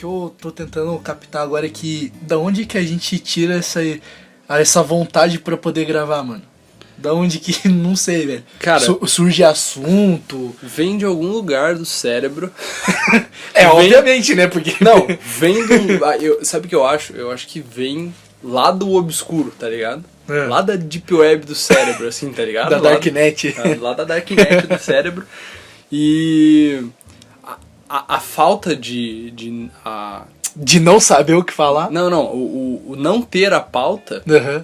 que eu tô tentando captar agora é que da onde que a gente tira essa vontade pra poder gravar, mano? Da onde que, não sei, velho. Cara, surge assunto. vem de algum lugar do cérebro. Obviamente, né? Porque Não, vem do... sabe o que eu acho? Eu acho que vem lá do obscuro, tá ligado? É. Lá da deep web do cérebro, assim, tá ligado? Da Darknet. Lá da Darknet do cérebro. E a falta de não saber o que falar. Não, o não ter a pauta Uhum.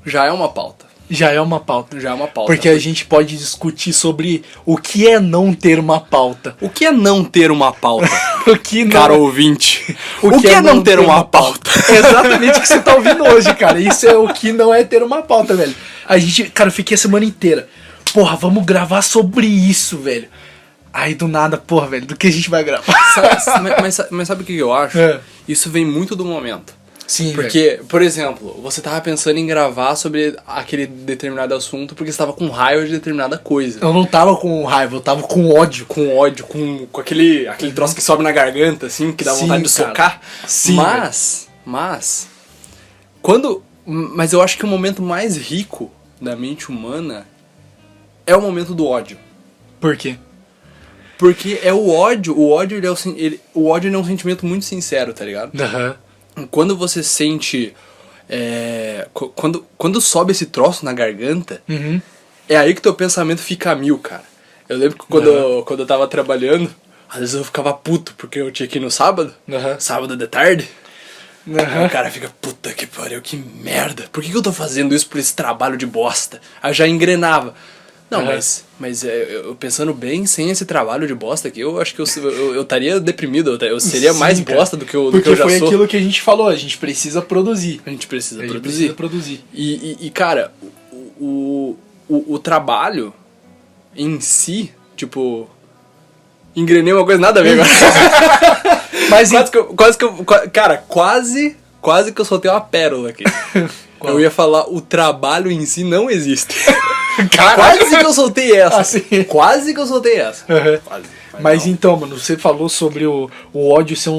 já é uma pauta. Já é uma pauta. Já é uma pauta. Porque a gente pode discutir sobre o que é não ter uma pauta. O que é não ter uma pauta? O que não... Cara ouvinte. O que é não ter uma pauta? É exatamente o que você tá ouvindo hoje, cara. Isso é o que não é ter uma pauta, velho. A gente, cara, eu fiquei a semana inteira. Porra, vamos gravar sobre isso, velho. Aí do nada, porra, velho, do que a gente vai gravar? Mas sabe o que eu acho? É. Isso vem muito do momento. Sim, Porque, por exemplo, você tava pensando em gravar sobre aquele determinado assunto porque você tava com raiva de determinada coisa. eu não tava com raiva, eu tava com ódio. Com ódio, com aquele troço que sobe na garganta, assim, que dá Sim, vontade de cara. socar. Sim, Mas eu acho que o momento mais rico da mente humana é o momento do ódio. Por quê? Porque é o ódio o ódio ele é um sentimento muito sincero, tá ligado? Aham. Quando você sente... Quando sobe esse troço na garganta, Uhum. é aí que teu pensamento fica a mil, cara. Eu lembro que quando eu tava trabalhando, às vezes eu ficava puto, porque eu tinha que ir no sábado, Aham. sábado de tarde. Aí Aham. o cara fica, puta que pariu, que merda. Por que eu tô fazendo isso por esse trabalho de bosta? Aí já engrenava. Não, Aham. mas eu pensando bem, sem esse trabalho de bosta aqui, eu acho que eu estaria deprimido, eu seria Sim, mais cara. bosta do que eu Porque já foi sou. aquilo que a gente falou, a gente precisa produzir. A gente precisa A gente produzir. precisa produzir. E cara, o trabalho em si, tipo, engrenei uma coisa nada a ver agora. Mas quase que eu soltei uma pérola aqui. Qual? Eu ia falar, o trabalho em si não existe. Caralho. Quase que eu soltei essa. Assim. Quase que eu soltei essa. Uhum. Quase. Mas não. então, mano, você falou sobre o ódio ser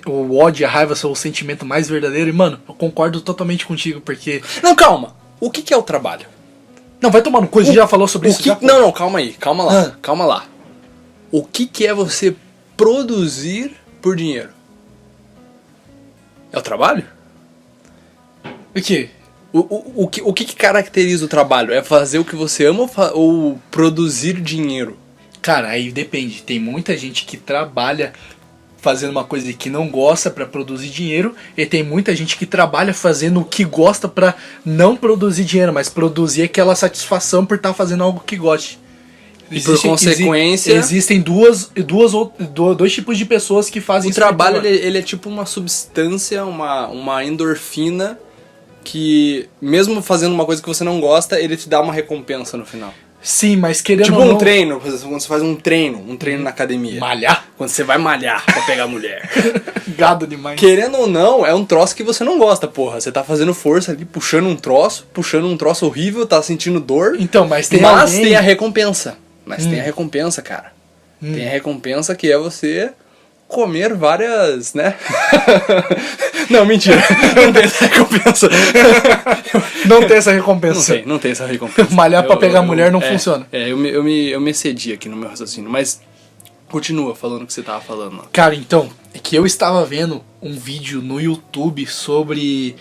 o ódio e a raiva ser o sentimento mais verdadeiro. E, mano, eu concordo totalmente contigo, porque... Não, calma. O que é o trabalho? Não, vai tomar no cu, a gente já falou sobre isso. Já, pô. Não, calma aí. Calma lá. Ah. Calma lá. O que é você produzir por dinheiro? É o trabalho? O quê? O que caracteriza o trabalho? É fazer o que você ama ou produzir dinheiro? Cara, aí depende. Tem muita gente que trabalha fazendo uma coisa que não gosta pra produzir dinheiro, e tem muita gente que trabalha fazendo o que gosta pra não produzir dinheiro, mas produzir aquela satisfação por estar fazendo algo que goste. E por consequência... Existem dois tipos de pessoas que fazem O isso. trabalho ele é tipo uma substância, uma endorfina que, mesmo fazendo uma coisa que você não gosta, ele te dá uma recompensa no final. Sim, mas querendo Tipo ou não... um treino, quando você faz um treino na academia. Malhar? Quando você vai malhar pra pegar mulher. Gado demais. Querendo ou não, é um troço que você não gosta, porra. Você tá fazendo força ali, puxando um troço horrível, tá sentindo dor. Então, mas tem Mas alguém... tem a recompensa. Tem a recompensa, cara. Tem a recompensa que é você comer várias, né? Não, mentira. Não tem essa recompensa. Não tem essa recompensa. Não tem essa recompensa. Malhar pra pegar mulher não funciona. Eu me excedi aqui no meu raciocínio, mas continua falando o que você tava falando. Ó. Cara, então, é que eu estava vendo um vídeo no YouTube sobre...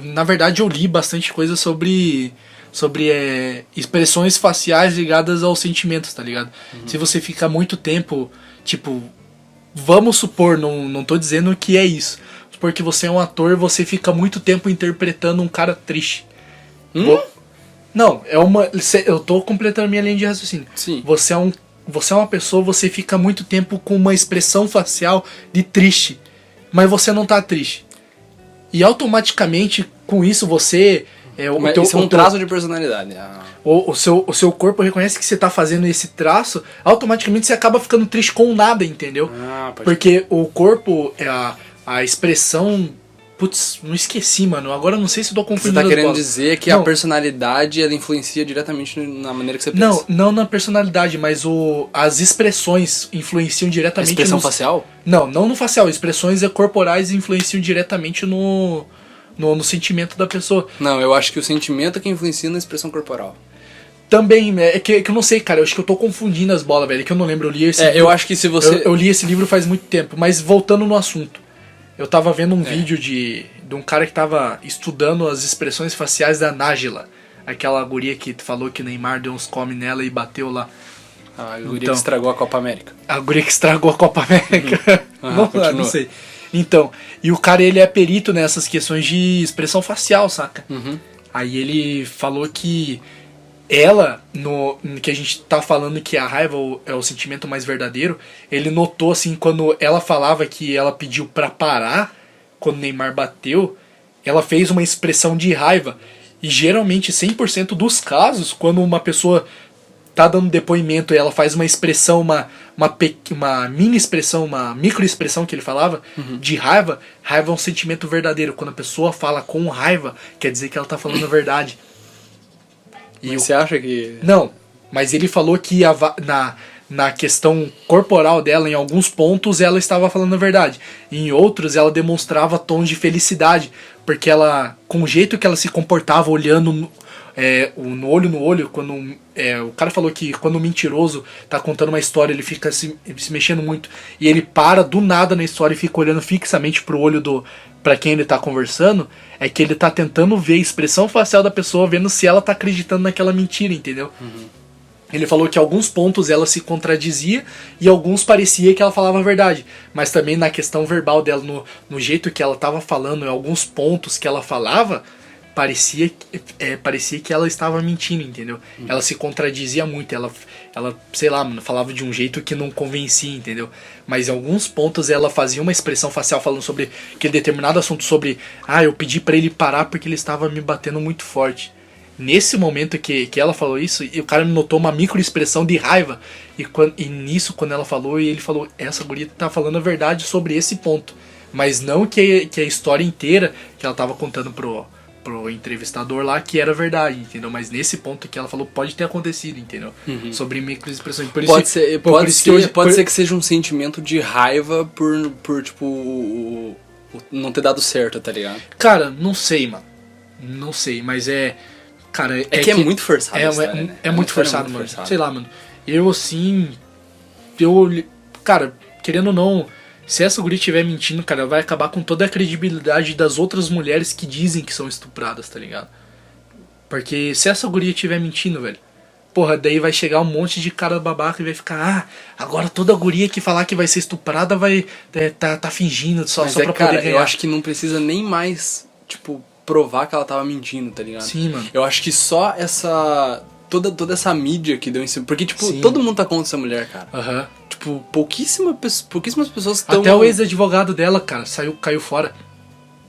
na verdade, eu li bastante coisa sobre expressões faciais ligadas aos sentimentos, tá ligado? Se você fica muito tempo, tipo... Vamos supor, não tô dizendo que é isso. Porque você é um ator, você fica muito tempo interpretando um cara triste. Não, eu tô completando minha linha de raciocínio. Sim. Você é uma pessoa, você fica muito tempo com uma expressão facial de triste. Mas você não tá triste. E automaticamente, com isso, você... Isso é um traço de personalidade. O seu corpo reconhece que você tá fazendo esse traço, automaticamente você acaba ficando triste com nada, entendeu? Porque o corpo, a expressão Putz, não esqueci, mano. Agora eu não sei se eu tô Você confundindo tá as querendo bolas. dizer que Não. a personalidade, ela influencia diretamente na maneira que você pensa? Não na personalidade, mas as expressões influenciam A diretamente expressão facial? Não no facial. Expressões corporais influenciam diretamente no sentimento da pessoa. Não, eu acho que o sentimento é que influencia na expressão corporal. Também, é que eu não sei, cara. Eu acho que eu tô confundindo as bolas, velho. É que eu não lembro. Eu li esse livro. Eu acho que se você... Eu li esse livro faz muito tempo. Mas voltando no assunto. Eu tava vendo um vídeo de um cara que tava estudando as expressões faciais da Nájila. Aquela guria que falou que o Neymar deu uns come nela e bateu lá. A guria que estragou a Copa América. A guria que estragou a Copa América. Não sei. Então, e o cara, ele é perito nessas questões de expressão facial, saca? Uhum. Aí ele falou que ela, que a gente tá falando que a raiva é o sentimento mais verdadeiro, ele notou, assim, quando ela falava que ela pediu pra parar, quando o Neymar bateu, ela fez uma expressão de raiva. E geralmente, 100% dos casos, quando uma pessoa tá dando depoimento e ela faz uma expressão, uma mini expressão, uma micro expressão que ele falava, de raiva, raiva é um sentimento verdadeiro. Quando a pessoa fala com raiva, quer dizer que ela tá falando a verdade. E você acha que... Não, mas ele falou que na questão corporal dela, em alguns pontos, ela estava falando a verdade. Em outros, ela demonstrava tons de felicidade, porque ela, com o jeito que ela se comportava, olhando no olho, quando o cara falou que quando o mentiroso tá contando uma história, ele fica se mexendo muito, e ele para do nada na história e fica olhando fixamente pro olho pra quem ele tá conversando, é que ele tá tentando ver a expressão facial da pessoa, vendo se ela tá acreditando naquela mentira, entendeu? Ele falou que alguns pontos ela se contradizia e alguns parecia que ela falava a verdade. Mas também na questão verbal dela, no jeito que ela tava falando, em alguns pontos que ela falava, parecia que ela estava mentindo, entendeu? Ela se contradizia muito, ela, sei lá, mano, falava de um jeito que não convencia, entendeu? Mas em alguns pontos ela fazia uma expressão facial falando sobre aquele determinado assunto, sobre, eu pedi pra ele parar porque ele estava me batendo muito forte. Nesse momento que ela falou isso, e o cara notou uma micro expressão de raiva, e nisso, quando ela falou, ele falou, essa guria tá falando a verdade sobre esse ponto, mas não que a história inteira que ela tava contando pro entrevistador lá, que era verdade, entendeu? Mas nesse ponto que ela falou, pode ter acontecido, entendeu? Sobre microexpressões. Pode ser que seja um sentimento de raiva por tipo, não ter dado certo, tá ligado? Cara, não sei, mano. Não sei, mas cara, é muito forçado a história, né? É muito forçado, mano. Sei lá, mano. Eu, assim... Cara, querendo ou não... Se essa guria estiver mentindo, cara, vai acabar com toda a credibilidade das outras mulheres que dizem que são estupradas, tá ligado? Porque se essa guria estiver mentindo, velho, porra, daí vai chegar um monte de cara babaca e vai ficar, agora toda guria que falar que vai ser estuprada vai tá fingindo só pra poder ganhar. Eu acho que não precisa nem mais, tipo, provar que ela tava mentindo, tá ligado? Sim, mano. Eu acho que só essa... Toda essa mídia que deu em cima... Porque, tipo, Sim. Todo mundo tá contra essa mulher, cara. Aham. Tipo, pouquíssimas pessoas estão... Até o ex-advogado dela, cara, caiu fora.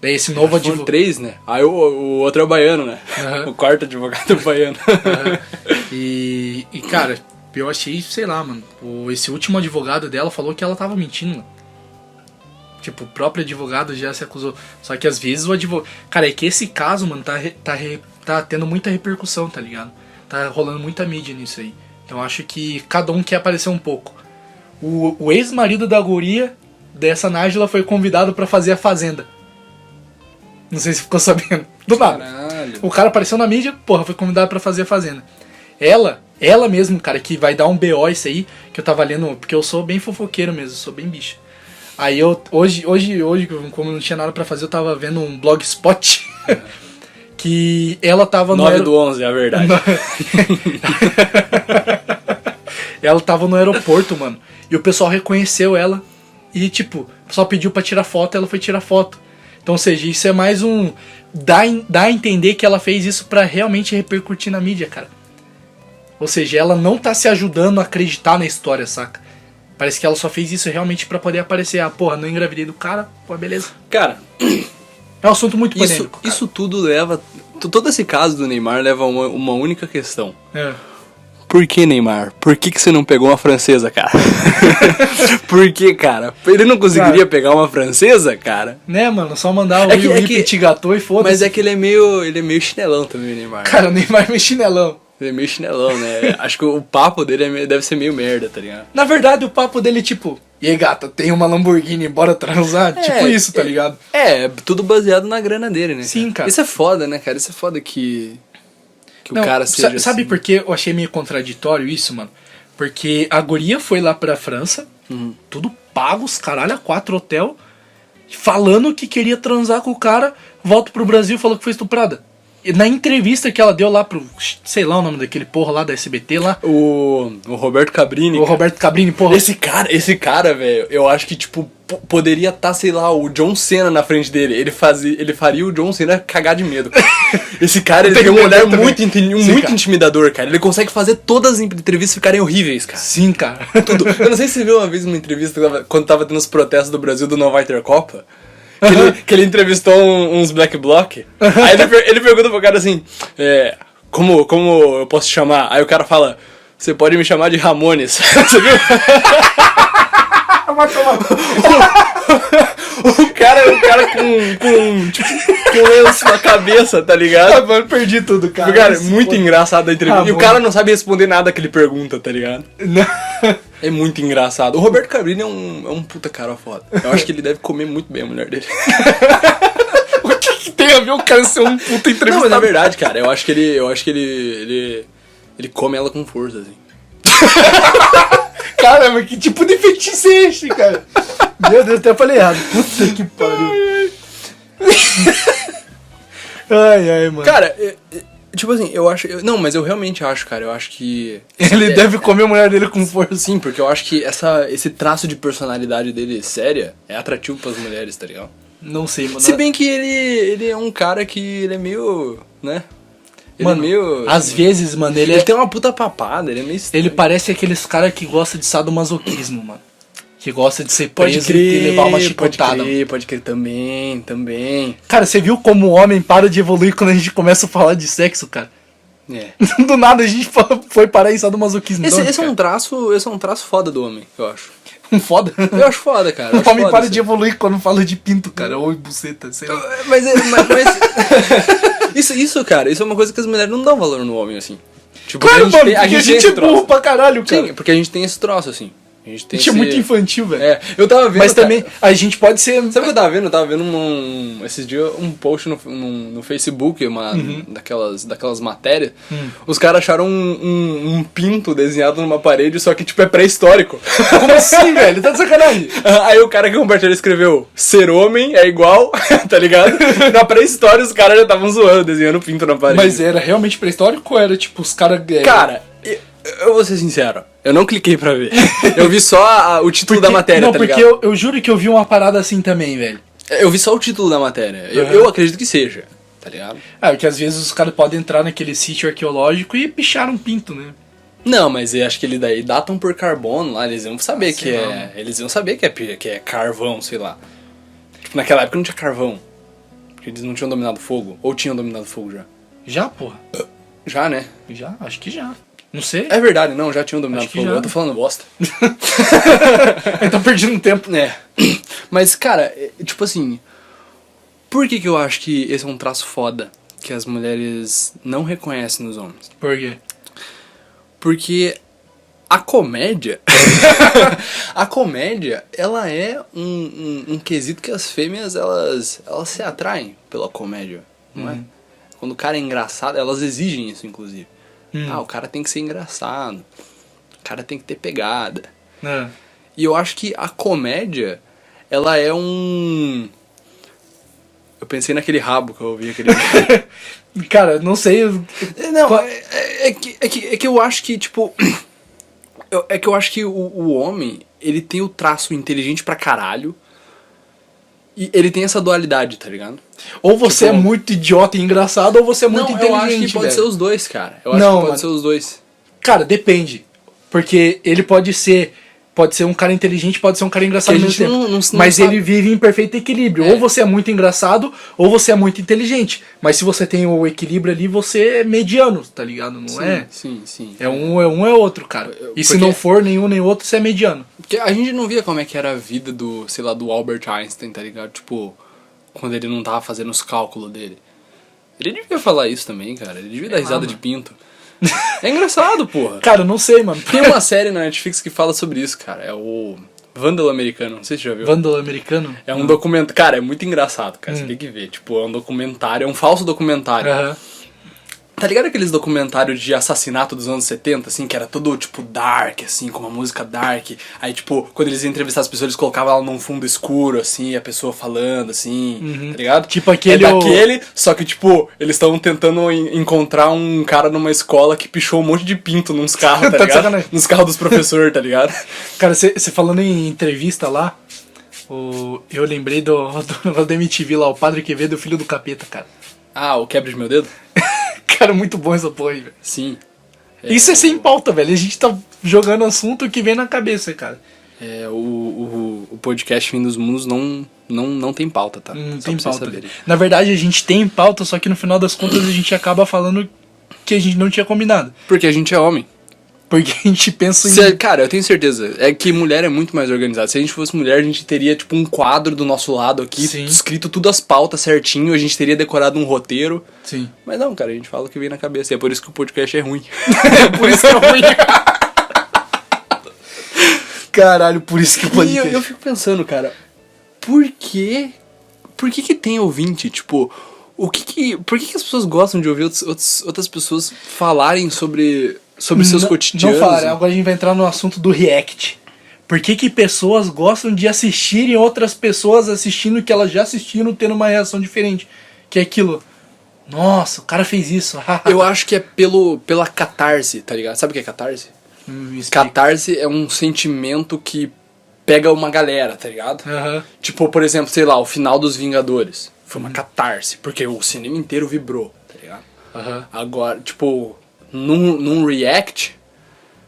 Daí esse novo Foram advogado... 3, né? Aí o outro é o baiano, né? Uhum. O quarto advogado é o baiano. E, cara, eu achei, sei lá, mano, esse último advogado dela falou que ela tava mentindo, mano. Tipo, o próprio advogado já se acusou. Só que às vezes o advogado... Cara, é que esse caso, mano, tá tendo muita repercussão, tá ligado? Tá rolando muita mídia nisso aí. Então acho que cada um quer aparecer um pouco. O ex-marido da guria, dessa Nájila, foi convidado pra fazer a Fazenda. Não sei se ficou sabendo. Do nada. Caralho. O cara apareceu na mídia, porra, foi convidado pra fazer a Fazenda. Ela mesmo, cara, que vai dar um BO isso aí, que eu tava lendo, porque eu sou bem fofoqueiro mesmo, sou bem bicho. Aí eu, hoje, como não tinha nada pra fazer, eu tava vendo um blogspot, que ela tava no... 9/11, é a verdade. Ela tava no aeroporto, mano, e o pessoal reconheceu ela, e tipo, o pessoal pediu pra tirar foto, ela foi tirar foto. Então, ou seja, isso é mais um... Dá a entender que ela fez isso pra realmente repercutir na mídia, cara. Ou seja, ela não tá se ajudando a acreditar na história, saca? Parece que ela só fez isso realmente pra poder aparecer. Porra, não engravidei do cara, pô, beleza. Cara, é um assunto muito polêmico, isso tudo leva... Todo esse caso do Neymar leva a uma única questão. Por que, Neymar? Por que você não pegou uma francesa, cara? Por que, cara? Ele não conseguiria pegar uma francesa, cara? Né, mano? Só mandar o petit gâteau e foda-se. Mas é que ele é meio chinelão também, o Neymar. Cara, o Neymar é meio chinelão. Ele é meio chinelão, né? Acho que o papo dele deve ser meio merda, tá ligado? Na verdade, o papo dele, tipo... E aí, gata, tem uma Lamborghini, bora transar? Tipo isso, tá ligado? Tudo baseado na grana dele, né? Sim, cara. Isso é foda, né, cara? Isso é foda que não, o cara seja sabe assim. por que eu achei meio contraditório isso, mano? Porque a guria foi lá pra França, tudo pago, os caralho, a 4 hotel, falando que queria transar com o cara, volta pro Brasil e falou que foi estuprada. E na entrevista que ela deu lá pro... Sei lá o nome daquele porra lá da SBT lá. O Roberto Cabrini. O Roberto Cabrini, porra. Esse cara, velho, eu acho que, tipo, poderia estar, sei lá, o John Cena na frente dele. Ele faria o John Cena cagar de medo. Esse cara, ele tem um olhar muito intimidador, cara. Ele consegue fazer todas as entrevistas ficarem horríveis, cara. Sim, cara. Tudo. Eu não sei se você viu uma vez uma entrevista quando tava tendo os protestos do Brasil do Não Vai Ter Copa. Que ele entrevistou uns Black Bloc. Aí ele pergunta pro cara assim, como eu posso te chamar? Aí o cara fala, você pode me chamar de Ramones. Você viu? O cara com lenço na cabeça, tá ligado? Mano, perdi tudo, cara. Cara, muito engraçado a entrevista. E o cara não sabe responder nada que ele pergunta, tá ligado? É muito engraçado. O Roberto Cabrini é um puta cara foda. Eu acho que ele deve comer muito bem a mulher dele. O que tem a ver o cara ser um puta entrevistador? Não, mas é verdade, cara. Eu acho que ele come ela com força, assim. Caramba, que tipo de feitiço é esse, cara? Meu Deus, até falei errado. Puta que pariu. Ai, mano. Cara, tipo assim, eu acho... Não, mas eu realmente acho, cara. Eu acho que... Ele deve comer a mulher dele com força. Sim, porque eu acho que esse traço de personalidade dele séria é atrativo pras mulheres, tá ligado? Não sei, mano. Se bem que ele é um cara que ele é meio... né? Ele mano, é meio... às vezes, mano, ele tem uma puta papada, ele é meio estranho. Ele parece aqueles caras que gostam de sadomasoquismo, mano. Que gosta de ser preso e levar uma chicotada. Pode crer, também. Cara, você viu como o homem para de evoluir quando a gente começa a falar de sexo, cara? Do nada a gente foi parar em sadomasoquismo. Esse é um traço foda do homem, eu acho. Foda? Eu acho foda, cara. O homem para de evoluir quando fala de pinto, cara. Ou buceta, sei lá. Mas isso, cara, isso é uma coisa que as mulheres não dão valor no homem, assim. Tipo, claro, mano, porque a gente é burro pra caralho, cara. Sim, porque a gente tem esse troço, assim. A gente é muito infantil, velho. Eu tava vendo. Mas também a gente pode ser. Sabe o que eu tava vendo? Eu tava vendo esses dias um post no Facebook, daquelas matérias. Os caras acharam um pinto desenhado numa parede, só que tipo é pré-histórico. Como assim, velho? Tá de sacanagem. Aí o cara que compartilhou escreveu: ser homem é igual, tá ligado? Na pré-história os caras já estavam zoando, desenhando pinto na parede. Mas era realmente pré-histórico ou era tipo os caras. Cara, eu vou ser sincero, eu não cliquei pra ver. Eu vi só o título da matéria, não, tá ligado? Não, porque eu juro que eu vi uma parada assim também, velho. Eu vi só o título da matéria. Eu acredito que seja, tá ligado? Porque às vezes os caras podem entrar naquele sítio arqueológico e pichar um pinto, né? Não, mas eu acho que ele daí datam por carbono lá, eles iam saber que é. Eles iam saber que é carvão, sei lá. Tipo, naquela época não tinha carvão. Porque eles não tinham dominado fogo. Ou tinham dominado fogo já? Já, porra. Já, né? Já, acho que já. Não sei. É verdade, não, já tinham dominado fogo. Já. Eu tô falando bosta. Eu tô perdendo tempo. Mas, cara, tipo assim, por que eu acho que esse é um traço foda que as mulheres não reconhecem nos homens? Por quê? Porque a comédia, ela é um quesito que as fêmeas, elas se atraem pela comédia, não é? Quando o cara é engraçado, elas exigem isso, inclusive. O cara tem que ser engraçado, o cara tem que ter pegada. E eu acho que a comédia, ela é um... Eu pensei naquele rabo que eu ouvi aquele... Cara, não sei... Não, é que eu acho que, tipo... É que eu acho que o homem, ele tem o traço inteligente pra caralho. E ele tem essa dualidade, tá ligado? Ou você é muito idiota e engraçado, ou você é muito inteligente, eu acho que pode ser os dois, cara. Eu acho que pode ser os dois. Cara, depende. Porque ele pode ser Pode ser um cara inteligente, pode ser um cara engraçado ao mesmo Que a tempo. gente não Mas sabe. ele vive em perfeito equilíbrio. Ou você é muito engraçado, ou você é muito inteligente. Mas se você tem o equilíbrio ali, você é mediano, tá ligado? Não é? Sim. É um é outro, cara. E se Porque- não for nenhum nem outro, você é mediano. Porque a gente não via como é que era a vida do, sei lá, do Albert Einstein, tá ligado? Tipo, quando ele não tava fazendo os cálculos dele. Ele devia falar isso também, cara. Ele devia dar risada de pinto. É engraçado, porra. Cara, eu não sei, mano. Tem uma série na Netflix que fala sobre isso, cara. É o Vândalo Americano, não sei se você já viu. Vândalo americano? É um documentário. Cara, é muito engraçado, cara. Você tem que ver. Tipo, é um documentário, é um falso documentário. Aham. Tá ligado aqueles documentários de assassinato dos anos 70, assim, que era todo, tipo, dark, assim, com uma música dark. Aí, tipo, quando eles iam entrevistar as pessoas, eles colocavam ela num fundo escuro, assim, e a pessoa falando, assim, tá ligado? Tipo aquele É daquele, só que, tipo, eles estão tentando encontrar um cara numa escola que pichou um monte de pinto nos carros, tá Tá de ligado? sacanagem. Nos carros dos professores, tá ligado? Cara, você falando em entrevista lá, eu lembrei do MTV lá, o Padre Quevedo, o filho do capeta, cara. Ah, o quebra de meu dedo? Cara, muito bom essa porra aí, velho. Sim. Isso é sem pauta, velho. A gente tá jogando assunto que vem na cabeça, cara. É, o podcast Fim dos Mundos não tem pauta, tá? Não Só tem pra vocês pauta. saberem. Na verdade, a gente tem pauta, só que no final das contas a gente acaba falando que a gente não tinha combinado. Porque a gente é homem. Porque a gente pensa em... Cara, eu tenho certeza. É que mulher é muito mais organizada. Se a gente fosse mulher, a gente teria, tipo, um quadro do nosso lado aqui, Sim. escrito tudo as pautas certinho, a gente teria decorado um roteiro. Sim. Mas não, cara, a gente fala o que vem na cabeça. E é por isso que o podcast é ruim. Por isso que é ruim. Caralho, por isso que o E podcast... eu fico pensando, cara, por que que tem ouvinte? Tipo, por que as pessoas gostam de ouvir outras pessoas falarem sobre seus cotidianos? Não fala, agora a gente vai entrar no assunto do react. Por que pessoas gostam de assistirem outras pessoas assistindo o que elas já assistiram, tendo uma reação diferente? Que é aquilo... Nossa, o cara fez isso. Eu acho que é pela catarse, tá ligado? Sabe o que é catarse? Me explica. Catarse é um sentimento que pega uma galera, tá ligado? Aham. Tipo, por exemplo, sei lá, o final dos Vingadores. Foi uma catarse, porque o cinema inteiro vibrou, tá ligado? Aham. Agora, tipo, num react,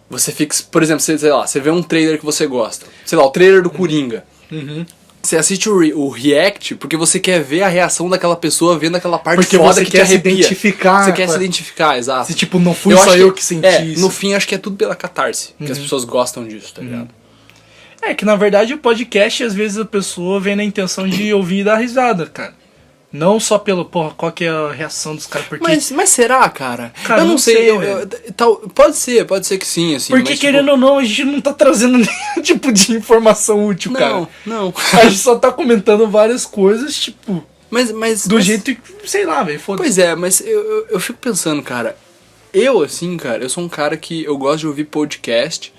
você fica... Por exemplo, sei lá, você vê um trailer que você gosta. Sei lá, o trailer do Coringa. Uhum. Você assiste o react porque você quer ver a reação daquela pessoa vendo aquela parte Porque foda você que quer te se arrepia. identificar Você quer com se a- identificar, exato. Se tipo, não fui Eu só acho eu que senti isso. No fim, acho que é tudo pela catarse. Que as pessoas gostam disso, tá ligado? É que na verdade o podcast, às vezes a pessoa vem na intenção de ouvir e dar risada, cara. Não só pelo, porra, qual que é a reação dos caras, porque... Mas será, cara? Cara, eu não não sei. sei, Pode ser que sim, assim. Porque mas, querendo ou não, a gente não tá trazendo nenhum tipo de informação útil, cara. Não. A gente só tá comentando várias coisas, tipo, Mas do jeito que, sei lá, velho, foda-se. Pois é, mas eu fico pensando, cara. Eu, assim, cara, eu sou um cara que eu gosto de ouvir podcast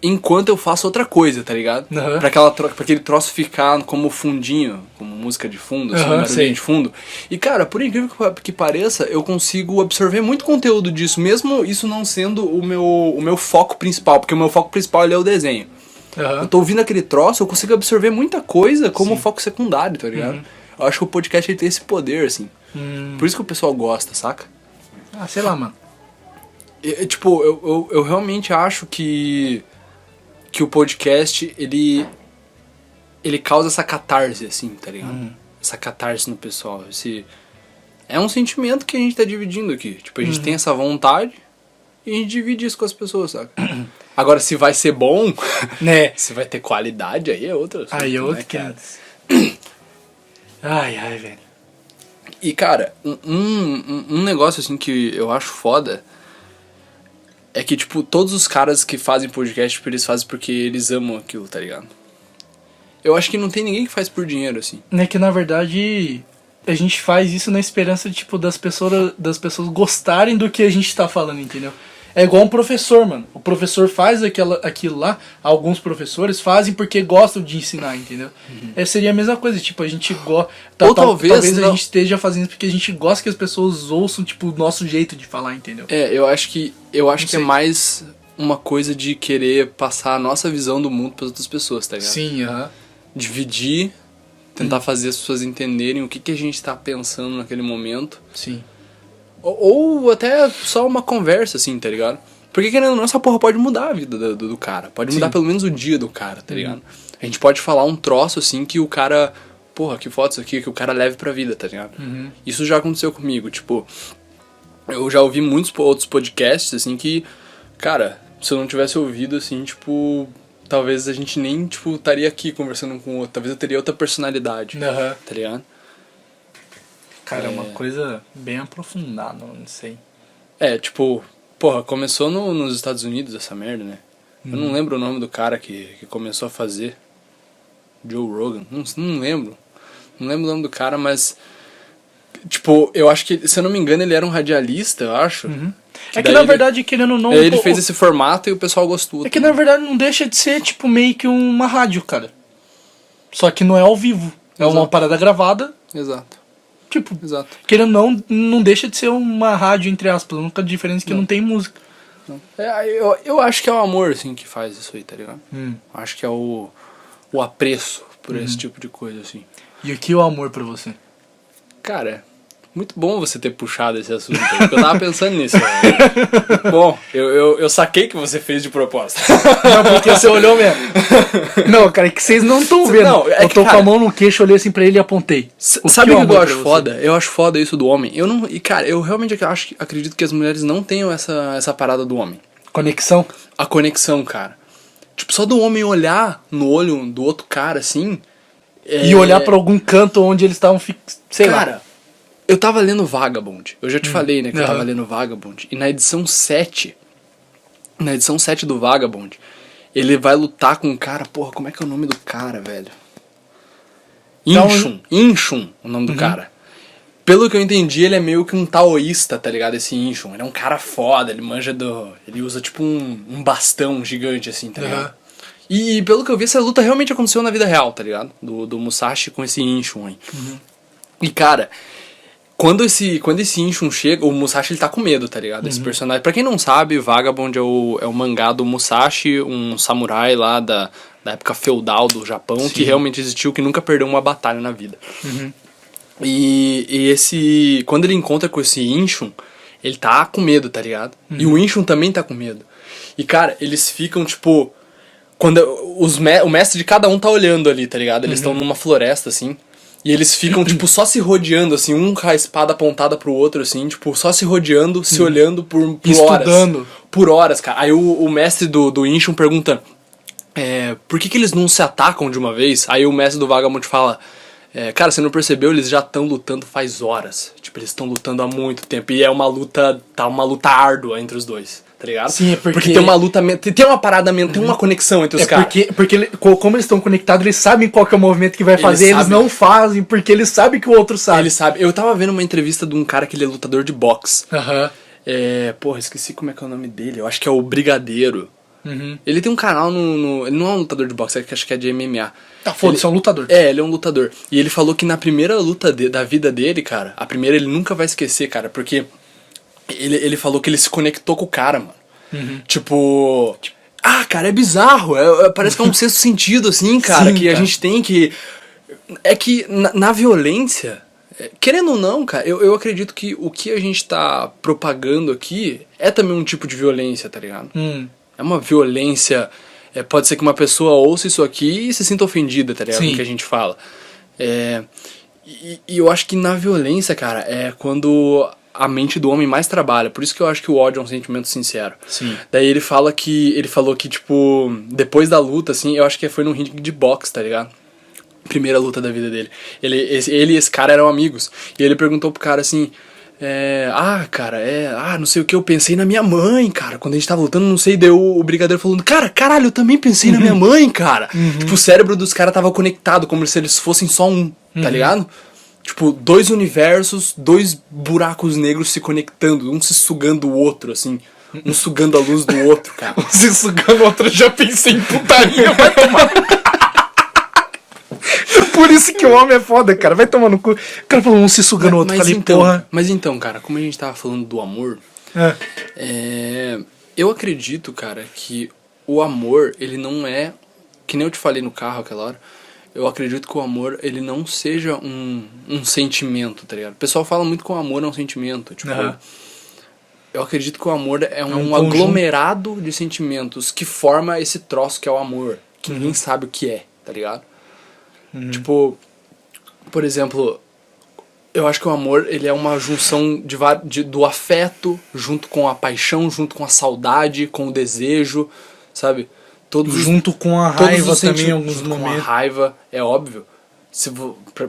enquanto eu faço outra coisa, tá ligado? Aham. Pra aquele troço ficar como fundinho, como música de fundo, assim, Aham, barulhinho sei. de fundo. E, cara, por incrível que pareça, eu consigo absorver muito conteúdo disso, mesmo isso não sendo o meu foco principal, porque o meu foco principal ele é o desenho. Aham. Eu tô ouvindo aquele troço, eu consigo absorver muita coisa como foco secundário, tá ligado? Eu acho que o podcast ele tem esse poder, assim. Por isso que o pessoal gosta, saca? Ah, sei lá, mano. Tipo, eu realmente acho que o podcast, ele causa essa catarse, assim, tá ligado? Essa catarse no pessoal. É um sentimento que a gente tá dividindo aqui. Tipo, a gente tem essa vontade e a gente divide isso com as pessoas, saca? Agora, se vai ser bom, Né? se vai ter qualidade, aí é outra. Aí é assunto, outro né, que... cara? Ai, velho. E, cara, um negócio, assim, que eu acho foda é que, tipo, todos os caras que fazem podcast, tipo, eles fazem porque eles amam aquilo, tá ligado? Eu acho que não tem ninguém que faz por dinheiro, assim. Né, que na verdade a gente faz isso na esperança, tipo, das pessoas gostarem do que a gente tá falando, entendeu? É igual um professor, mano. O professor faz aquilo lá, alguns professores fazem porque gostam de ensinar, entendeu? Seria a mesma coisa, tipo, a gente gosta... Ou talvez a não- gente esteja fazendo isso porque a gente gosta que as pessoas ouçam, tipo, o nosso jeito de falar, entendeu? Eu acho que é sei. mais uma coisa de querer passar a nossa visão do mundo pras outras pessoas, tá ligado? Sim, aham. Dividir, tentar fazer as pessoas entenderem o que a gente tá pensando naquele momento. Sim. Ou até só uma conversa, assim, tá ligado? Porque querendo ou não, essa porra pode mudar a vida do cara. Pode mudar pelo menos o dia do cara, tá ligado? A gente pode falar um troço assim que o cara... Porra, que foda isso aqui, que o cara leve pra vida, tá ligado? Isso já aconteceu comigo, tipo... Eu já ouvi muitos outros podcasts, assim, que... Cara, se eu não tivesse ouvido, assim, tipo... Talvez a gente nem, tipo, estaria aqui conversando com o outro. Talvez eu teria outra personalidade, tá ligado? Cara, é uma coisa bem aprofundada, não sei. Tipo... Porra, começou nos Estados Unidos essa merda, né? Eu não lembro o nome do cara que começou a fazer. Joe Rogan. Não lembro. Não lembro o nome do cara, mas... Tipo, eu acho que, se eu não me engano, ele era um radialista, eu acho. É que na verdade, querendo ou não... Ele fez esse formato e o pessoal gostou. É que na verdade não deixa de ser, tipo, meio que uma rádio, cara. Só que não é ao vivo. É uma parada gravada. Exato. Tipo, Exato. querendo ou não deixa de ser uma rádio, entre aspas. A única diferença é que não tem música. Eu acho que é o amor, assim, que faz isso aí, tá ligado? Acho que é o apreço por esse tipo de coisa, assim. E o que é o amor pra você? Cara, muito bom você ter puxado esse assunto aí, porque eu tava pensando nisso. Muito bom, eu saquei que você fez de propósito. Não, porque você olhou mesmo. Não, cara, é que vocês não estão vendo. Não, é eu tô com a mão no queixo, olhei assim pra ele e apontei. Sabe o que eu acho foda? Eu acho foda isso do homem. E cara, eu realmente acredito que as mulheres não tenham essa parada do homem. Conexão? A conexão, cara. Tipo, só do homem olhar no olho do outro cara, assim... E olhar pra algum canto onde eles estavam, sei lá. Cara, eu tava lendo Vagabond. Eu já te falei, né, que eu tava lendo Vagabond. E na edição 7 do Vagabond, ele vai lutar com um cara... Porra, como é que é o nome do cara, velho? Inchun, o nome do cara. Pelo que eu entendi, ele é meio que um taoísta, tá ligado? Esse Inchun. Ele é um cara foda, ele manja do... Ele usa tipo um bastão gigante, assim, tá ligado? E pelo que eu vi, essa luta realmente aconteceu na vida real, tá ligado? Do Musashi com esse Inchun aí. E cara, quando esse Inchun chega, o Musashi ele tá com medo, tá ligado? Esse personagem. Pra quem não sabe, Vagabond é o mangá do Musashi, um samurai lá da época feudal do Japão, que realmente existiu, que nunca perdeu uma batalha na vida. E quando ele encontra com esse Inchun, ele tá com medo, tá ligado? E o Inchun também tá com medo. E cara, eles ficam tipo... Quando o mestre de cada um tá olhando ali, tá ligado? Eles estão numa floresta, assim. E eles ficam, tipo, só se rodeando, assim. Um com a espada apontada pro outro, assim. Tipo, só se rodeando, se olhando por horas. Estudando. Por horas, cara. Aí o mestre do Inchun pergunta... por que eles não se atacam de uma vez? Aí o mestre do Vagabond fala... cara, você não percebeu? Eles já estão lutando faz horas. Tipo, eles estão lutando há muito tempo. E é uma luta... Tá uma luta árdua entre os dois. Tá ligado? Sim, é porque tem uma luta, tem uma parada, tem uma conexão entre os caras. Porque como eles estão conectados, eles sabem qual que é o movimento que vai fazer, eles não fazem, porque eles sabem que o outro sabe. Ele sabe. Eu tava vendo uma entrevista de um cara que ele é lutador de boxe. Porra, esqueci como é que é o nome dele. Eu acho que é o Brigadeiro. Ele tem um canal no... Ele não é um lutador de boxe, acho que é de MMA. Ah, foda-se, é um lutador. Ele é um lutador. E ele falou que na primeira luta da vida dele, cara, a primeira ele nunca vai esquecer, cara, porque... Ele falou que ele se conectou com o cara, mano. Tipo... cara, é bizarro. Parece que é um sexto sentido, assim, cara. Sim, que cara. A gente tem que... É que na violência... Querendo ou não, cara, eu acredito que o que a gente tá propagando aqui é também um tipo de violência, tá ligado? É uma violência... pode ser que uma pessoa ouça isso aqui e se sinta ofendida, tá ligado? Do que a gente fala. E eu acho que na violência, cara, é quando... a mente do homem mais trabalha. Por isso que eu acho que o ódio é um sentimento sincero. Sim. Daí ele falou que, tipo, depois da luta, assim, eu acho que foi num ringue de boxe, tá ligado? Primeira luta da vida dele. Ele e esse cara eram amigos. E ele perguntou pro cara assim... não sei o que, eu pensei na minha mãe, cara. Quando a gente tava lutando, não sei, deu o brigadeiro falando... Cara, caralho, eu também pensei na minha mãe, cara. Tipo, o cérebro dos caras tava conectado, como se eles fossem só um, tá ligado? Tipo, 2 universos, 2 buracos negros se conectando, um se sugando o outro, assim. Um sugando a luz do outro, cara. Um se sugando o outro, eu já pensei em putaria, vai tomar... Por isso que o homem é foda, cara. Vai tomar no cu. O cara falou um se sugando o outro. Falei, então, porra. Mas então, cara, como a gente tava falando do amor... eu acredito, cara, que o amor, ele não é... Que nem eu te falei no carro aquela hora... Eu acredito que o amor, ele não seja um sentimento, tá ligado? O pessoal fala muito que o amor é um sentimento, tipo... Eu acredito que o amor é um conjunto. aglomerado de sentimentos que forma esse troço que é o amor. Que ninguém sabe o que é, tá ligado? Tipo, por exemplo, eu acho que o amor, ele é uma junção do afeto junto com a paixão, junto com a saudade, com o desejo, sabe? Junto com a todos raiva os também em senti- alguns junto com a momentos. raiva, é óbvio.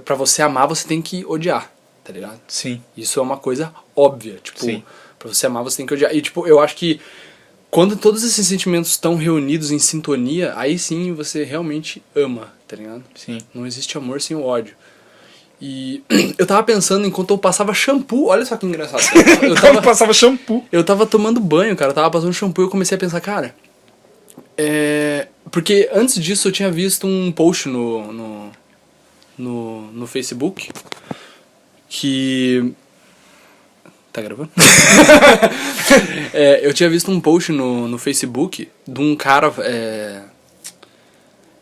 Pra você amar, você tem que odiar, tá ligado? Sim. Isso é uma coisa óbvia, tipo, Sim. pra você amar, você tem que odiar. E, tipo, eu acho que quando todos esses sentimentos estão reunidos em sintonia, aí sim você realmente ama, tá ligado? Sim. Não existe amor sem o ódio. E eu tava pensando enquanto eu passava shampoo, olha só que engraçado. Eu passava shampoo. Eu tava tomando banho, cara, eu tava passando shampoo e eu comecei a pensar, cara. Porque antes disso eu tinha visto um post no Facebook que. Tá gravando? Eu tinha visto um post no Facebook de um cara.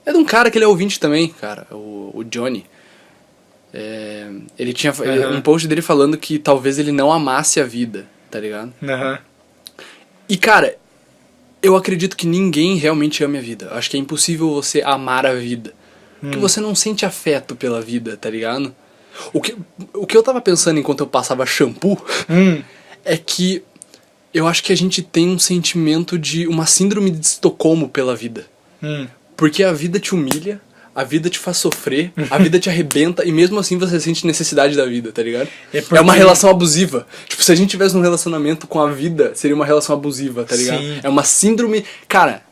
É de um cara que ele é ouvinte também, cara, o Johnny. Ele tinha um post dele falando que talvez ele não amasse a vida, tá ligado? Aham. E, cara, eu acredito que ninguém realmente ame a vida. Eu acho que é impossível você amar a vida. Porque você não sente afeto pela vida, tá ligado? O que eu tava pensando enquanto eu passava shampoo é que eu acho que a gente tem um sentimento de uma síndrome de Estocolmo pela vida. Porque a vida te humilha, a vida te faz sofrer, a vida te arrebenta e mesmo assim você sente necessidade da vida, tá ligado? É uma relação abusiva. Tipo, se a gente tivesse um relacionamento com a vida, seria uma relação abusiva, tá ligado? Sim. É uma síndrome... Cara,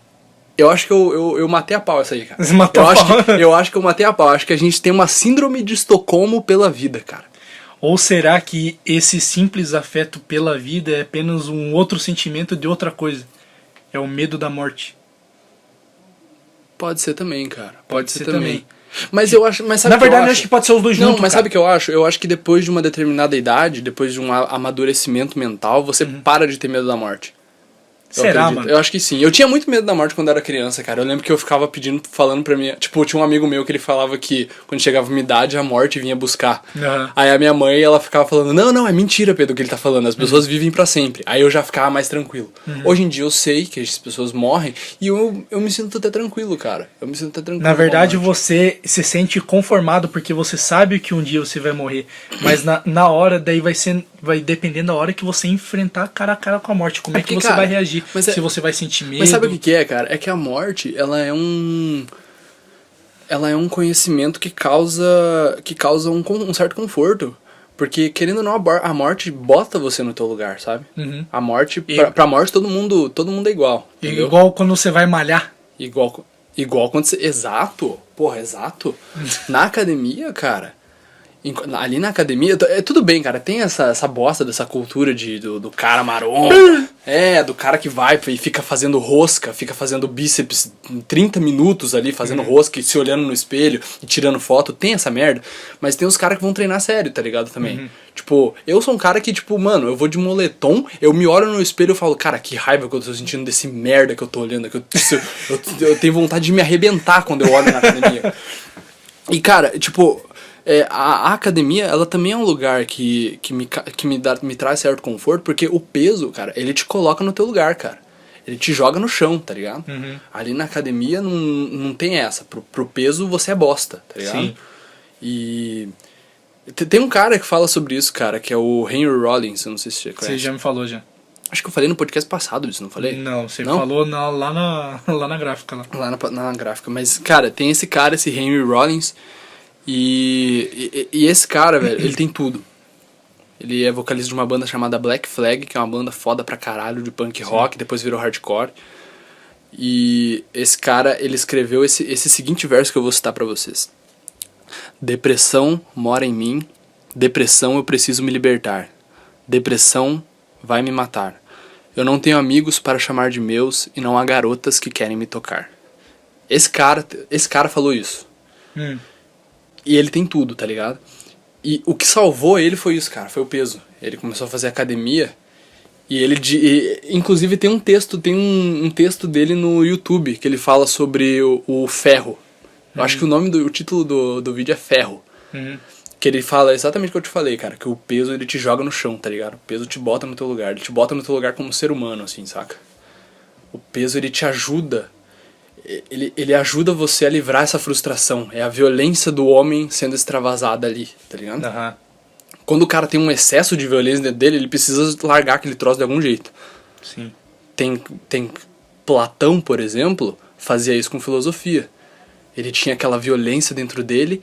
eu acho que eu matei a pau essa aí, cara. Você matou a pau. Eu acho que eu matei a pau. Acho que a gente tem uma síndrome de Estocolmo pela vida, cara. Ou será que esse simples afeto pela vida é apenas um outro sentimento de outra coisa? É o medo da morte. Pode ser também, cara. Pode ser também. Mas eu acho... Mas sabe Na o que eu verdade, eu acho? acho que pode ser os dois Não, juntos, mas cara. sabe o que eu acho? Eu acho que depois de uma determinada idade, depois de um amadurecimento mental, você para de ter medo da morte. Será, acredito. mano? Eu acho que sim. Eu tinha muito medo da morte quando era criança, cara. Eu lembro que eu ficava falando pra mim... Tipo, tinha um amigo meu que ele falava que quando chegava uma idade, a morte vinha buscar. Aham. Aí a minha mãe, ela ficava falando, não, é mentira, Pedro, o que ele tá falando. As pessoas vivem pra sempre. Aí eu já ficava mais tranquilo. Hoje em dia eu sei que as pessoas morrem e eu me sinto até tranquilo, cara. Eu me sinto até tranquilo. Na verdade, com a morte. você se sente conformado porque você sabe que um dia você vai morrer. Mas na hora, daí vai dependendo da hora que você enfrentar cara a cara com a morte. Como é que porque, você cara, vai reagir? mas Se você vai sentir medo. Mas sabe o que é, cara? É que a morte, ela é um conhecimento que causa um certo conforto. Porque, querendo ou não, a morte bota você no teu lugar, sabe? A morte, pra morte, todo mundo é igual. Entendeu? Igual quando você vai malhar. Igual quando você... Exato. Porra, exato. Na academia, cara... Ali na academia... Tudo bem, cara. Tem essa bosta dessa cultura do cara maromba. Do cara que vai e fica fazendo rosca. Fica fazendo bíceps em 30 minutos ali, fazendo rosca e se olhando no espelho e tirando foto. Tem essa merda. Mas tem os caras que vão treinar sério, tá ligado? Também. Tipo, eu sou um cara que, tipo, mano, eu vou de moletom, eu me olho no espelho e falo, cara, que raiva que eu tô sentindo desse merda que eu tô olhando aqui. Eu tenho vontade de me arrebentar quando eu olho na academia. E, cara, tipo... A academia, ela também é um lugar que me traz certo conforto, porque o peso, cara, ele te coloca no teu lugar, cara. Ele te joga no chão, tá ligado? Ali na academia não tem essa. Pro peso você é bosta, tá ligado? Sim. E tem um cara que fala sobre isso, cara, que é o Henry Rollins, eu não sei se você conhece. Você já me falou já. Acho que eu falei no podcast passado isso, não falei? Não, você falou lá na gráfica. Lá Na gráfica. Mas, cara, tem esse Henry Rollins... E esse cara, velho, ele tem tudo. Ele é vocalista de uma banda chamada Black Flag, que é uma banda foda pra caralho de punk rock, depois virou hardcore. E esse cara, ele escreveu esse seguinte verso que eu vou citar pra vocês. Depressão mora em mim, depressão eu preciso me libertar. Depressão vai me matar. Eu não tenho amigos para chamar de meus e não há garotas que querem me tocar. Esse cara falou isso. E ele tem tudo, tá ligado? E o que salvou ele foi isso, cara, foi o peso. Ele começou a fazer academia e inclusive tem um texto dele no YouTube que ele fala sobre o ferro. Eu acho que o título do vídeo é Ferro. Que ele fala exatamente o que eu te falei, cara. Que o peso, ele te joga no chão, tá ligado? O peso te bota no teu lugar. Ele te bota no teu lugar como ser humano, assim, saca? O peso, ele te ajuda. Ele ajuda você a livrar essa frustração. É a violência do homem sendo extravasada ali, tá ligado? Aham. Quando o cara tem um excesso de violência dentro dele, ele precisa largar aquele troço de algum jeito. Sim. Tem Platão, por exemplo, fazia isso com filosofia. Ele tinha aquela violência dentro dele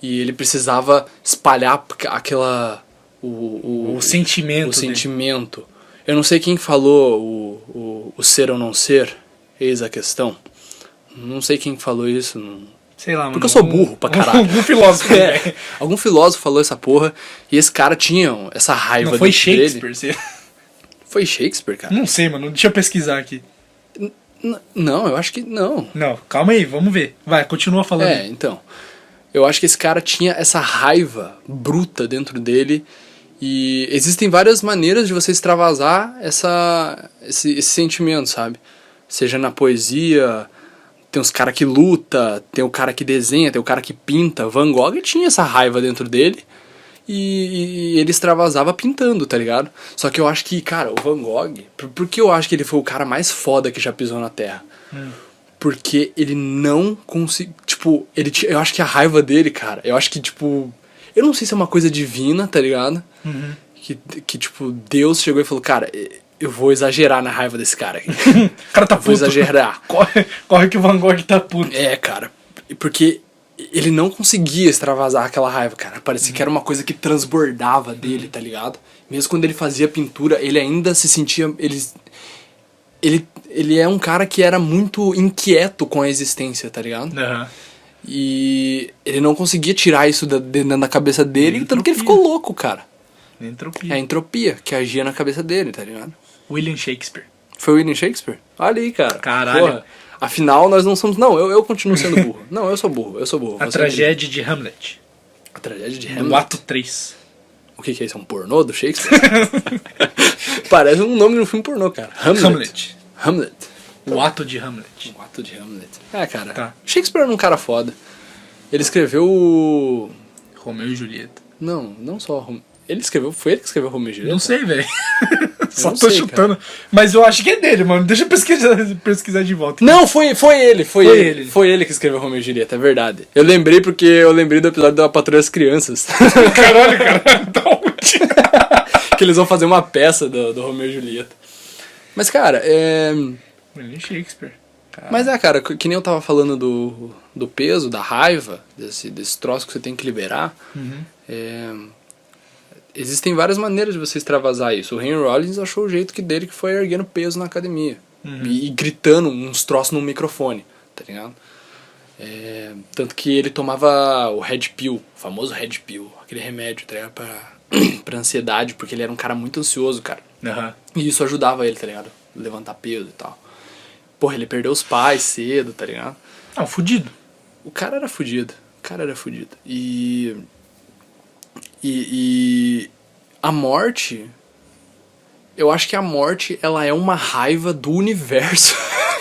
e ele precisava espalhar aquela... O sentimento. O sentimento. Eu não sei quem falou o ser ou não ser, eis a questão. Não sei quem falou isso. Sei lá, mano. Porque eu sou burro pra caralho. Algum filósofo. É, algum filósofo falou essa porra e esse cara tinha essa raiva Não foi dentro dele. Shakespeare? Foi Shakespeare, cara? Não sei, mano. Deixa eu pesquisar aqui. Não, eu acho que não. Não, calma aí, vamos ver. Vai, continua falando. Então. Eu acho que esse cara tinha essa raiva bruta dentro dele. E existem várias maneiras de você extravasar esse sentimento, sabe? Seja na poesia, tem os caras que luta, tem o cara que desenha, tem o cara que pinta. Van Gogh tinha essa raiva dentro dele e ele extravasava pintando, tá ligado? Só que eu acho que, cara, o Van Gogh... Por que eu acho que ele foi o cara mais foda que já pisou na Terra? Porque ele não conseguiu... Tipo, eu acho que a raiva dele, cara... Eu acho que, tipo... Eu não sei se é uma coisa divina, tá ligado? Uhum. Que, tipo, Deus chegou e falou, cara, eu vou exagerar na raiva desse cara aqui. O cara tá puto. Vou exagerar. Corre que o Van Gogh tá puto. É, cara. Porque ele não conseguia extravasar aquela raiva, cara. Parecia que era uma coisa que transbordava dele, tá ligado? Mesmo quando ele fazia pintura, ele ainda se sentia... Ele é um cara que era muito inquieto com a existência, tá ligado? Aham. E ele não conseguia tirar isso da cabeça dele, Entropia. tanto que ele ficou louco, cara. Entropia. É a entropia que agia na cabeça dele, tá ligado? William Shakespeare. Foi o William Shakespeare? Olha aí, cara. Caralho. Porra, afinal, nós não somos... Não, eu continuo sendo burro. Não, eu sou burro. A Você é tragédia de Hamlet. burro. A tragédia de No Hamlet. ato 3. O que é isso? É um pornô do Shakespeare? Parece um nome de um filme pornô, cara. Hamlet. Hamlet. O ato de Hamlet. O ato de Hamlet. É, cara. Tá. Shakespeare era um cara foda. Ele escreveu o... Romeu e Julieta. Não só... Ele escreveu... Foi ele que escreveu Romeo e Julieta? Não sei, velho. Só não tô sei, chutando. Mas eu acho que é dele, mano. Deixa eu pesquisar de volta. Não, foi ele. Foi ele. Foi ele que escreveu Romeo e Julieta, é verdade. Eu lembrei porque eu lembrei do episódio da Patrulha das Crianças. Caralho, cara. Da onde? Que eles vão fazer uma peça do Romeo e Julieta. Mas, cara, William Shakespeare. Cara. Mas cara, que nem eu tava falando do peso, da raiva, desse troço que você tem que liberar. Existem várias maneiras de você extravasar isso. O Henry Rollins achou o jeito dele que foi erguendo peso na academia. E gritando uns troços no microfone, tá ligado? Tanto que ele tomava o Red Pill, o famoso Red Pill, aquele remédio, tá ligado? Pra ansiedade, porque ele era um cara muito ansioso, cara. Aham. E isso ajudava ele, tá ligado? Levantar peso e tal. Porra, ele perdeu os pais cedo, tá ligado? Ah, fudido. O cara era fudido. E a morte... Eu acho que a morte, ela é uma raiva do universo.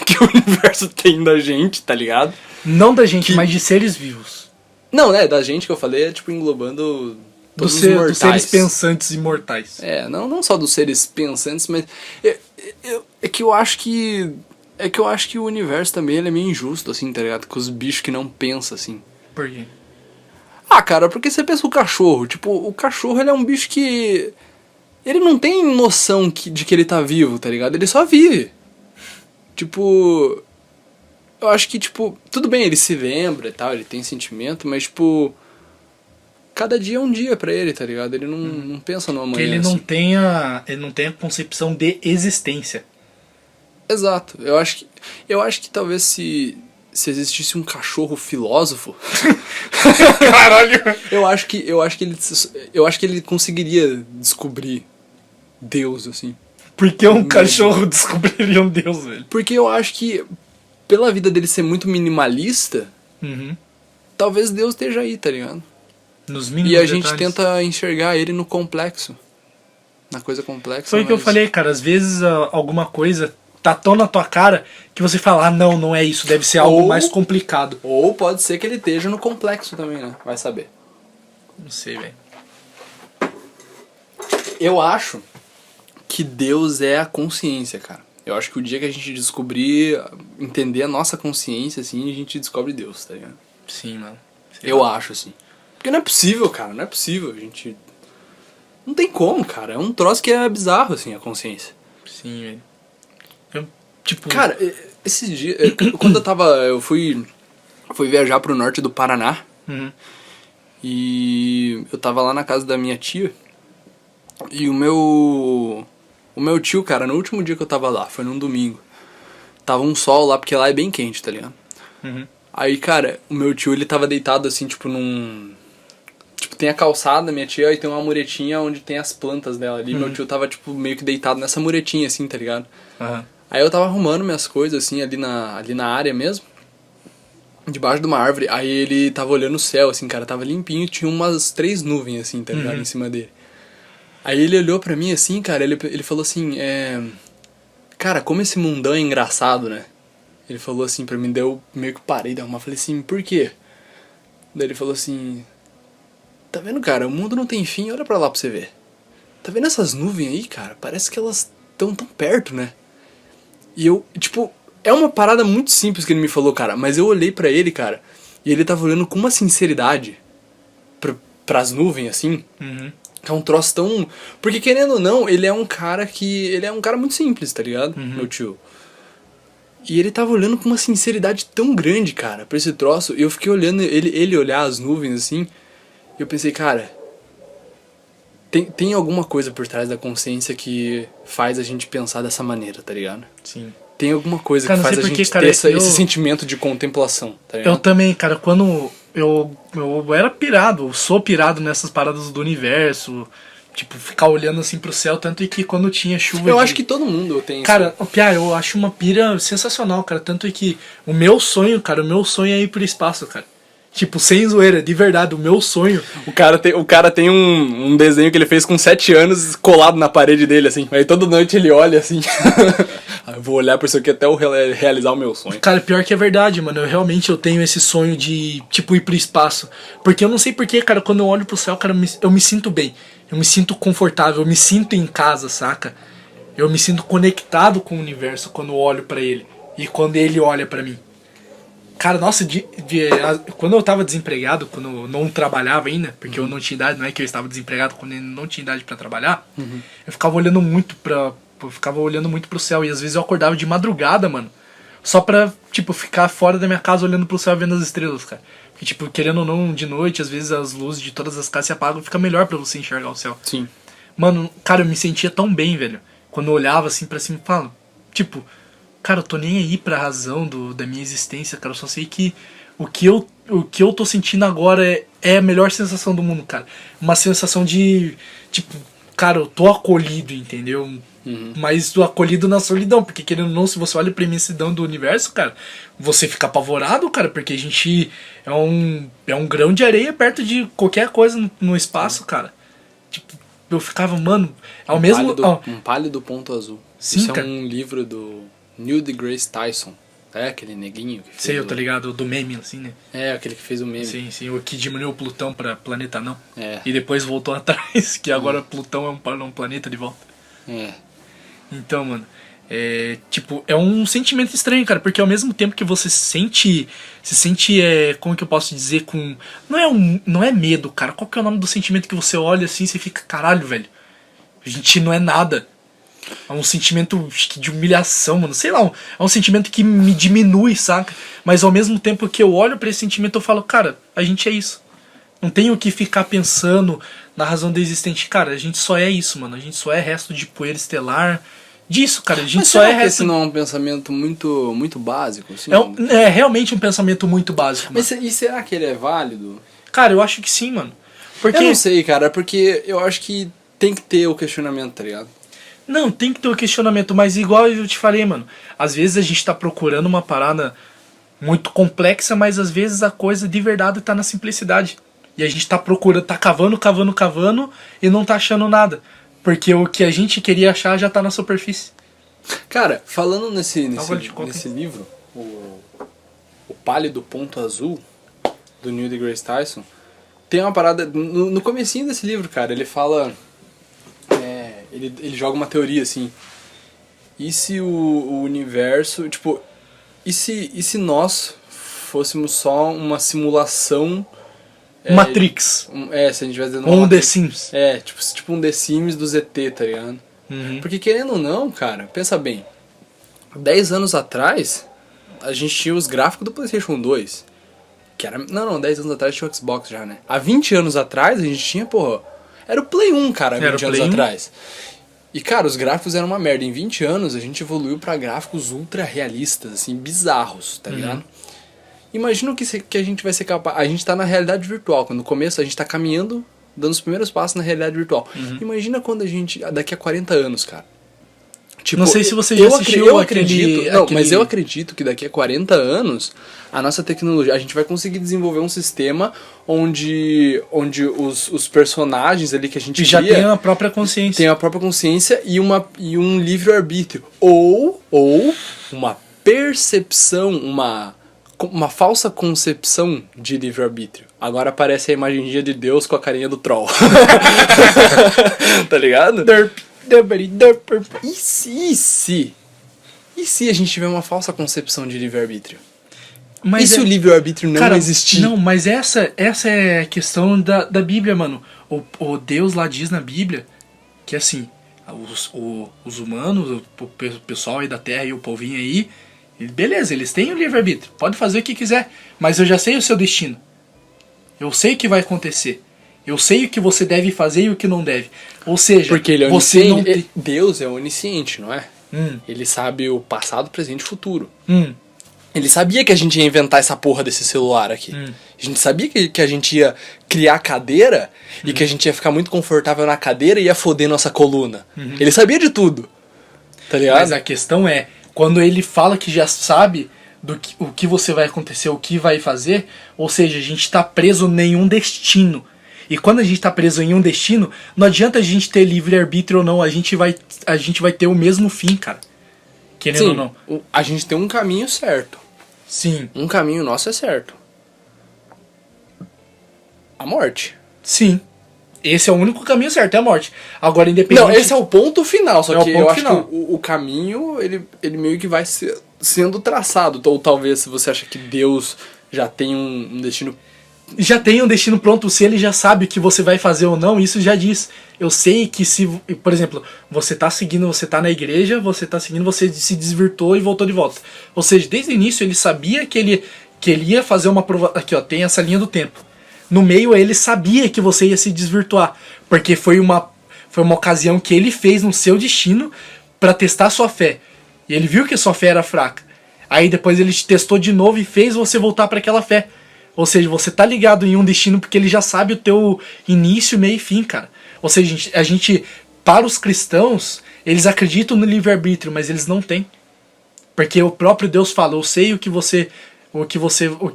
Que o universo tem da gente, tá ligado? Não da gente, mas de seres vivos. Não, né? Da gente que eu falei é tipo englobando todos os mortais. Dos seres pensantes imortais. Não só dos seres pensantes, mas... É que eu acho que... o universo também ele é meio injusto, assim, tá ligado? Com os bichos que não pensam, assim. Por quê? Ah, cara, porque você pensa o cachorro. Tipo, o cachorro ele é um bicho que... Ele não tem noção de que ele tá vivo, tá ligado? Ele só vive. Tipo... Eu acho que, tipo... Tudo bem, ele se lembra e tal, ele tem sentimento, mas, tipo... Cada dia é um dia pra ele, tá ligado? Ele não pensa no amanhã. Que ele assim. ele não tem a concepção de existência. Exato. Eu acho que talvez se existisse um cachorro filósofo... Caralho! eu acho que ele conseguiria descobrir Deus, assim. Por que um cachorro descobriria um deus, velho? Porque eu acho que, pela vida dele ser muito minimalista, talvez Deus esteja aí, tá ligado? Nos mínimos E a gente detalhes. tenta enxergar ele no complexo. Na coisa complexa. Foi o que eu falei, cara. Às vezes alguma coisa tá tão na tua cara que você fala, ah, não é isso, deve ser algo mais complicado. Ou pode ser que ele esteja no complexo também, né? Vai saber. Não sei, velho. Eu acho que Deus é a consciência, cara. Eu acho que o dia que a gente descobrir, entender a nossa consciência, assim, a gente descobre Deus, tá ligado? Sim, mano. Eu acho, assim. Porque não é possível, cara, não é possível. A gente... Não tem como, cara. É um troço que é bizarro, assim, a consciência. Sim, velho. Eu, tipo... Cara, esses dias... Quando eu fui viajar pro norte do Paraná. Uhum. E eu tava lá na casa da minha tia. E o meu tio, cara, no último dia que eu tava lá, foi num domingo. Tava um sol lá, porque lá é bem quente, tá ligado? Uhum. Aí, cara, o meu tio, ele tava deitado assim, tipo, Tipo, tem a calçada, minha tia, e tem uma muretinha onde tem as plantas dela ali. Meu tio tava, tipo, meio que deitado nessa muretinha, assim, tá ligado? Uhum. Aí eu tava arrumando minhas coisas, assim, ali na área mesmo. Debaixo de uma árvore. Aí ele tava olhando o céu, assim, cara, tava limpinho. Tinha umas 3 nuvens, assim, tá ligado? Em cima dele. Aí ele olhou pra mim, assim, cara, ele falou assim, cara, como esse mundão é engraçado, né? Ele falou assim pra mim, daí eu meio que parei de arrumar. Falei assim, por quê? Daí ele falou assim... Tá vendo, cara? O mundo não tem fim, olha pra lá pra você ver. Tá vendo essas nuvens aí, cara? Parece que elas tão tão perto, né? E eu, tipo, é uma parada muito simples que ele me falou, cara. Mas eu olhei pra ele, cara, e ele tava olhando com uma sinceridade pras nuvens, assim. Uhum. É um troço tão... Porque, querendo ou não, ele é um cara muito simples, tá ligado? Meu tio. E ele tava olhando com uma sinceridade tão grande, cara, pra esse troço. E eu fiquei olhando ele olhar as nuvens, assim... E eu pensei, cara, tem alguma coisa por trás da consciência que faz a gente pensar dessa maneira, tá ligado? Sim. Tem alguma coisa Cara, que não faz sei a porque, gente cara, ter esse sentimento de contemplação, tá ligado? Eu também, cara, quando eu era pirado, eu sou pirado nessas paradas do universo, tipo, ficar olhando assim pro céu, tanto que quando tinha chuva... Eu acho que todo mundo tem Cara, Pia, eu acho uma pira sensacional, cara, tanto que o meu sonho é ir pro espaço, cara. Tipo, sem zoeira, de verdade, o meu sonho... O cara tem um desenho que ele fez com 7 anos colado na parede dele, assim. Aí toda noite ele olha, assim. Eu vou olhar pra isso aqui até eu realizar o meu sonho. Cara, pior que é verdade, mano. Eu tenho esse sonho de, tipo, ir pro espaço. Porque eu não sei porquê, cara, quando eu olho pro céu, cara, eu me sinto bem. Eu me sinto confortável, eu me sinto em casa, saca? Eu me sinto conectado com o universo quando eu olho pra ele. E quando ele olha pra mim. Cara, nossa, quando eu tava desempregado, quando eu não trabalhava ainda, porque eu não tinha idade, não é que eu estava desempregado, quando eu não tinha idade pra trabalhar, eu ficava olhando muito pro céu, e às vezes eu acordava de madrugada, mano, só pra, tipo, ficar fora da minha casa olhando pro céu vendo as estrelas, cara. Porque, tipo, querendo ou não, de noite, às vezes as luzes de todas as casas se apagam, fica melhor pra você enxergar o céu. Sim. Mano, cara, eu me sentia tão bem, velho, quando eu olhava assim pra cima e falava, tipo... Cara, eu tô nem aí pra razão da minha existência, cara. Eu só sei que o que eu tô sentindo agora é a melhor sensação do mundo, cara. Uma sensação de, tipo, cara, eu tô acolhido, entendeu? Mas tô acolhido na solidão, porque querendo ou não, se você olha pra imensidão do universo, cara, você fica apavorado, cara, porque a gente é um grão de areia perto de qualquer coisa no espaço, cara. Tipo, eu ficava, mano, ao mesmo... Um pálido ponto azul. Sim, isso cara. É um livro do Neil deGrasse Tyson. É aquele neguinho que fez. Sei, eu tô ligado, do meme, assim, né? É, aquele que fez o meme. Sim, sim, o que diminuiu o Plutão pra planeta não. É. E depois voltou atrás, que agora Plutão é um planeta de volta. É. Então, mano, tipo, é um sentimento estranho, cara, porque ao mesmo tempo que você se sente, como que eu posso dizer, não é medo, cara, qual que é o nome do sentimento que você olha assim e você fica, caralho, velho, a gente não é nada. É um sentimento de humilhação, mano. Sei lá, é um sentimento que me diminui, saca? Mas ao mesmo tempo que eu olho pra esse sentimento, eu falo, cara, a gente é isso. Não tenho que ficar pensando na razão da existente. Cara, a gente só é isso, mano. A gente só é resto de poeira estelar. Disso, cara. A gente só é resto... Esse não é um pensamento muito, muito básico? Assim? É realmente um pensamento muito básico, mano. Mas e será que ele é válido? Cara, eu acho que sim, mano. Porque... Eu não sei, cara, porque eu acho que tem que ter o questionamento, tá ligado? Não, tem que ter o questionamento, mas igual eu te falei, mano, às vezes a gente tá procurando uma parada muito complexa, mas às vezes a coisa de verdade tá na simplicidade. E a gente tá procurando, tá cavando e não tá achando nada. Porque o que a gente queria achar já tá na superfície. Cara, falando nesse livro, o Pálido Ponto Azul, do Neil deGrasse Tyson, tem uma parada... No comecinho desse livro, cara, ele fala... Ele joga uma teoria, assim. E se o universo... Tipo, e se nós fôssemos só uma simulação... Matrix. Se a gente tivesse dando Ou um The Sims. Tipo um The Sims do ZT, tá ligado? Uhum. Porque querendo ou não, cara, pensa bem. 10 anos atrás, a gente tinha os gráficos do PlayStation 2. Que era... Não, 10 anos atrás tinha o Xbox já, né? Há 20 anos atrás, a gente tinha, porra... Era o Play 1, cara, há 20 anos atrás. E, cara, os gráficos eram uma merda. Em 20 anos, a gente evoluiu pra gráficos ultra realistas, assim, bizarros, tá ligado? Imagina o que a gente vai ser capaz... A gente tá na realidade virtual. Quando no começo, a gente tá caminhando, dando os primeiros passos na realidade virtual. Imagina quando a gente... Daqui a 40 anos, cara. Tipo, não sei se você já assistiu mas eu acredito que daqui a 40 anos a nossa tecnologia, a gente vai conseguir desenvolver um sistema onde os personagens ali que a gente já tem a própria consciência. Tem a própria consciência e um livre-arbítrio. Ou uma percepção, uma falsa concepção de livre-arbítrio. Agora aparece a imagenzinha de Deus com a carinha do troll. Tá ligado? E se a gente tiver uma falsa concepção de livre-arbítrio? E se o livre-arbítrio não existir? Não, mas essa é a questão da Bíblia, mano. O Deus lá diz na Bíblia que, assim, os humanos, o pessoal aí da Terra e o povinho aí, beleza, eles têm o livre-arbítrio, pode fazer o que quiser, mas eu já sei o seu destino. Eu sei o que vai acontecer. Eu sei o que você deve fazer e o que não deve. Ou seja, porque ele é você não tem... Deus é onisciente, não é? Ele sabe o passado, presente e futuro. Ele sabia que a gente ia inventar essa porra desse celular aqui. A gente sabia que a gente ia criar a cadeira e que a gente ia ficar muito confortável na cadeira e ia foder nossa coluna. Ele sabia de tudo. Tá ligado? Mas a questão é, quando ele fala que já sabe o que você vai acontecer, o que vai fazer, ou seja, a gente tá preso em nenhum destino. E quando a gente tá preso em um destino, não adianta a gente ter livre-arbítrio ou não, a gente vai ter o mesmo fim, cara. Querendo ou não. A gente tem um caminho certo. Sim. Um caminho nosso é certo. A morte. Sim. Esse é o único caminho certo, é a morte. Agora, independente... Não, esse é o ponto final, só que eu acho final. que o caminho, ele meio que vai sendo traçado. Ou talvez, se você acha que Deus já tem um destino... Já tem um destino pronto, se ele já sabe o que você vai fazer ou não, isso já diz. Eu sei que se, por exemplo, você tá seguindo, você tá na igreja, você tá seguindo, você se desvirtuou e voltou de volta. Ou seja, desde o início ele sabia que ele ia fazer uma prova... Aqui, ó, tem essa linha do tempo. No meio ele sabia que você ia se desvirtuar, porque foi uma ocasião que ele fez no seu destino para testar sua fé. E ele viu que a sua fé era fraca. Aí depois ele te testou de novo e fez você voltar para aquela fé. Ou seja, você tá ligado em um destino porque ele já sabe o teu início, meio e fim, cara. Ou seja, a gente para os cristãos, eles acreditam no livre-arbítrio, mas eles não têm. Porque o próprio Deus fala, eu sei o que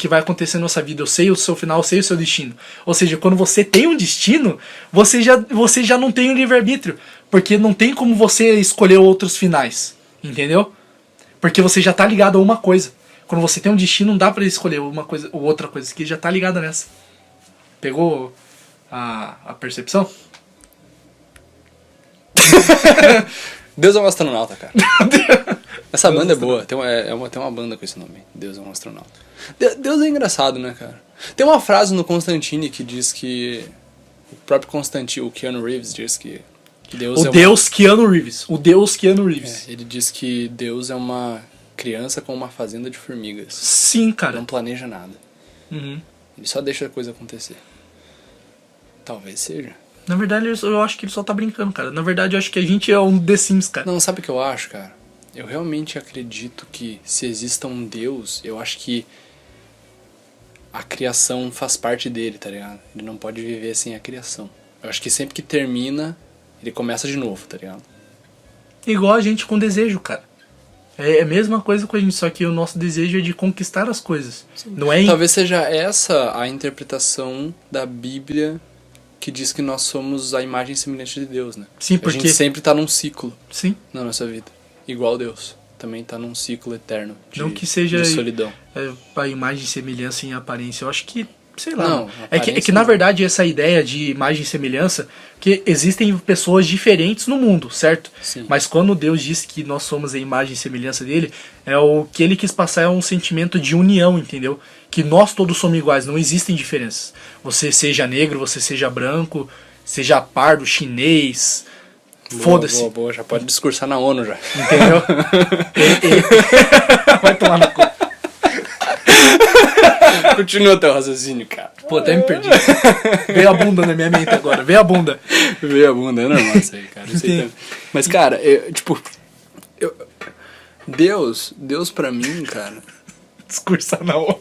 vai acontecer na nossa vida, eu sei o seu final, eu sei o seu destino. Ou seja, quando você tem um destino, você já não tem um livre-arbítrio, porque não tem como você escolher outros finais, entendeu? Porque você já tá ligado a uma coisa. Quando você tem um destino, não dá pra escolher uma coisa ou outra coisa, que já tá ligada nessa. Pegou a percepção? Deus é um astronauta, cara. Essa banda é boa. Tem uma banda com esse nome. Deus é um astronauta. Deus é engraçado, né, cara? Tem uma frase no Constantine que diz que... O próprio Constantine, o Keanu Reeves, diz que Deus Keanu Reeves. O Deus Keanu Reeves. Ele diz que Deus é uma criança com uma fazenda de formigas. Sim, cara. Não planeja nada. Uhum. Ele só deixa a coisa acontecer. Talvez seja. Na verdade, eu acho que ele só tá brincando, cara. Na verdade, eu acho que a gente é um The Sims, cara. Não, sabe o que eu acho, cara? Eu realmente acredito que se exista um Deus, eu acho que a criação faz parte dele, tá ligado? Ele não pode viver sem a criação. Eu acho que sempre que termina, ele começa de novo, tá ligado? Igual a gente com desejo, cara. É a mesma coisa com a gente, só que o nosso desejo é de conquistar as coisas. Não é Talvez seja essa a interpretação da Bíblia que diz que nós somos a imagem semelhante de Deus, né? Sim, porque... A gente sempre tá num ciclo. Sim. Na nossa vida. Igual Deus. Também tá num ciclo eterno de, não que seja de solidão. A imagem, semelhança em aparência. Eu acho que Sei lá. Não, Mano. É que aparência na não. verdade essa ideia de imagem e semelhança, que existem pessoas diferentes no mundo, certo? Sim. Mas quando Deus disse que nós somos a imagem e semelhança dele, o que ele quis passar é um sentimento de união, entendeu? Que nós todos somos iguais, não existem diferenças. Você seja negro, você seja branco, seja pardo, chinês, foda-se. Boa, já pode discursar na ONU já. Entendeu? Vai tomar na conta. Continua teu raciocínio, cara. Pô, até me perdi. Veio a bunda na minha mente agora. Veio a bunda. Veio a bunda, é normal isso aí, cara. Isso aí Sim. também. Mas, cara, Deus pra mim, cara... Discursar na ONU.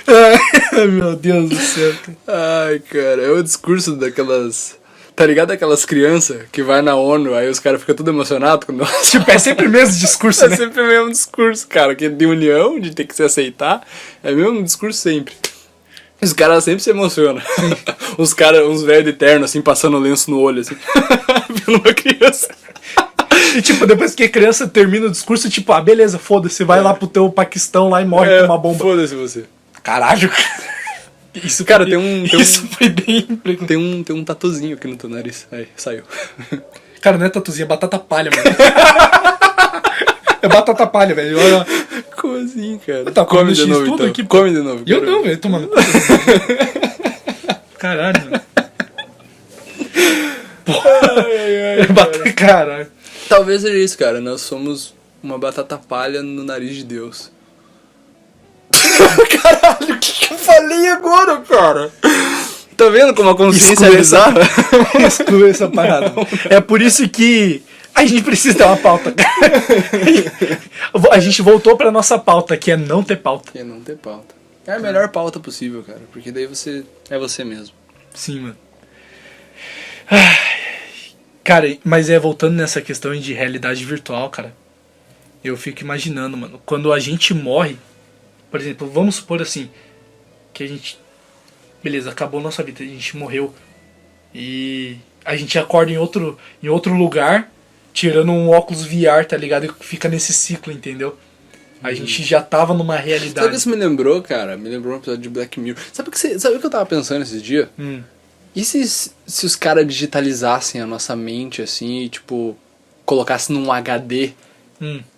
Ai, meu Deus do céu. Ai, cara, é o discurso daquelas... Tá ligado aquelas crianças que vai na ONU, aí os caras ficam tudo emocionados quando... Tipo, é sempre o mesmo discurso, É né? sempre o mesmo discurso, cara, que é de união, de ter que se aceitar, é o mesmo discurso sempre. Os caras sempre se emocionam. Uns velhos de terno, assim, passando lenço no olho, assim, vendo uma criança. E tipo, depois que a criança termina o discurso, tipo, beleza, foda-se, vai lá pro teu Paquistão lá e morre com uma bomba. Foda-se você. Caralho. Isso, Cara, isso foi bem... tem um tatuzinho aqui no teu nariz. Aí, saiu. Cara, não é tatuzinho, é batata palha, mano. É batata palha, velho. Olha... Como assim, cara? Tá Come comendo de novo, tudo então. aqui, pô. Come de novo. Eu quero não, ver. velho, tomando. Caralho, mano. Caralho. Talvez seja isso, cara. Nós somos uma batata palha no nariz de Deus. Caralho, o que eu falei agora, cara? Tá vendo como a consciência é bizarra? Exclui essa parada. É por isso que a gente precisa ter uma pauta, cara. A gente voltou pra nossa pauta, que é não ter pauta. Que não ter pauta. É a melhor pauta possível, cara. Porque daí você é você mesmo. Sim, mano. Cara, mas voltando nessa questão de realidade virtual, cara. Eu fico imaginando, mano, quando a gente morre, por exemplo, vamos supor assim, que a gente... Beleza, acabou nossa vida, a gente morreu. E a gente acorda em outro lugar, tirando um óculos VR, tá ligado? E fica nesse ciclo, entendeu? A gente já tava numa Sabe o realidade. que isso me lembrou, cara? Me lembrou um episódio de Black Mirror. Sabe o que eu tava pensando esses dias? E se os caras digitalizassem a nossa mente, assim, e, tipo, colocassem num HD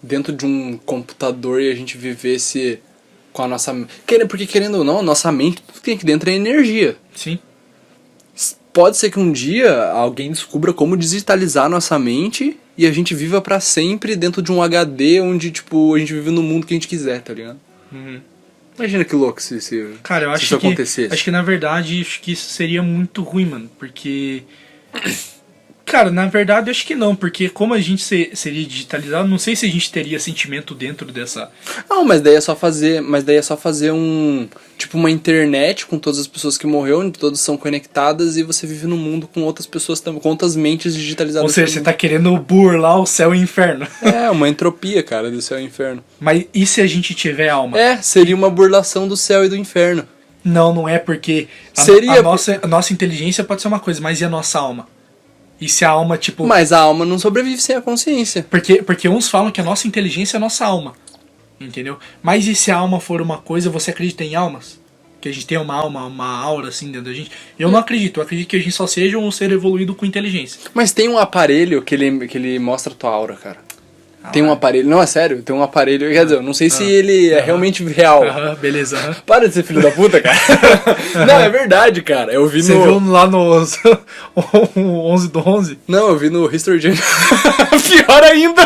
dentro de um computador e a gente vivesse com a nossa... Porque, querendo ou não, a nossa mente, tudo que tem aqui dentro é energia. Sim. Pode ser que um dia alguém descubra como digitalizar a nossa mente e a gente viva pra sempre dentro de um HD onde, tipo, a gente vive no mundo que a gente quiser, tá ligado? Imagina que louco se Cara, eu se acho isso que acontecesse. acho que na verdade acho que isso seria muito ruim, mano, porque cara, na verdade acho que não, porque como a gente seria digitalizado, não sei se a gente teria sentimento dentro dessa. Não, mas daí é só fazer um, tipo, uma internet com todas as pessoas que morreram, onde todas são conectadas e você vive num mundo com outras pessoas também, com outras mentes digitalizadas. Ou seja, você tá querendo burlar o céu e o inferno. É, uma entropia, cara, do céu e inferno. Mas e se a gente tiver alma? É, seria uma burlação do céu e do inferno. Não é porque Seria a nossa inteligência pode ser uma coisa, mas e a nossa alma? E se a alma, tipo... Mas a alma não sobrevive sem a consciência. Porque uns falam que a nossa inteligência é a nossa alma. Entendeu? Mas e se a alma for uma coisa, você acredita em almas? Que a gente tem uma alma, uma aura assim dentro da gente? Eu não acredito. Eu acredito que a gente só seja um ser evoluído com inteligência. Mas tem um aparelho que ele mostra a tua aura, cara. Tem um aparelho... Não, é sério. Tem um aparelho... Quer dizer, eu não sei se ele é realmente real. Beleza. Para de ser filho da puta, cara. Não, é verdade, cara. Eu vi Você viu lá no 11 do 11? Não, eu vi no History Channel. Pior ainda.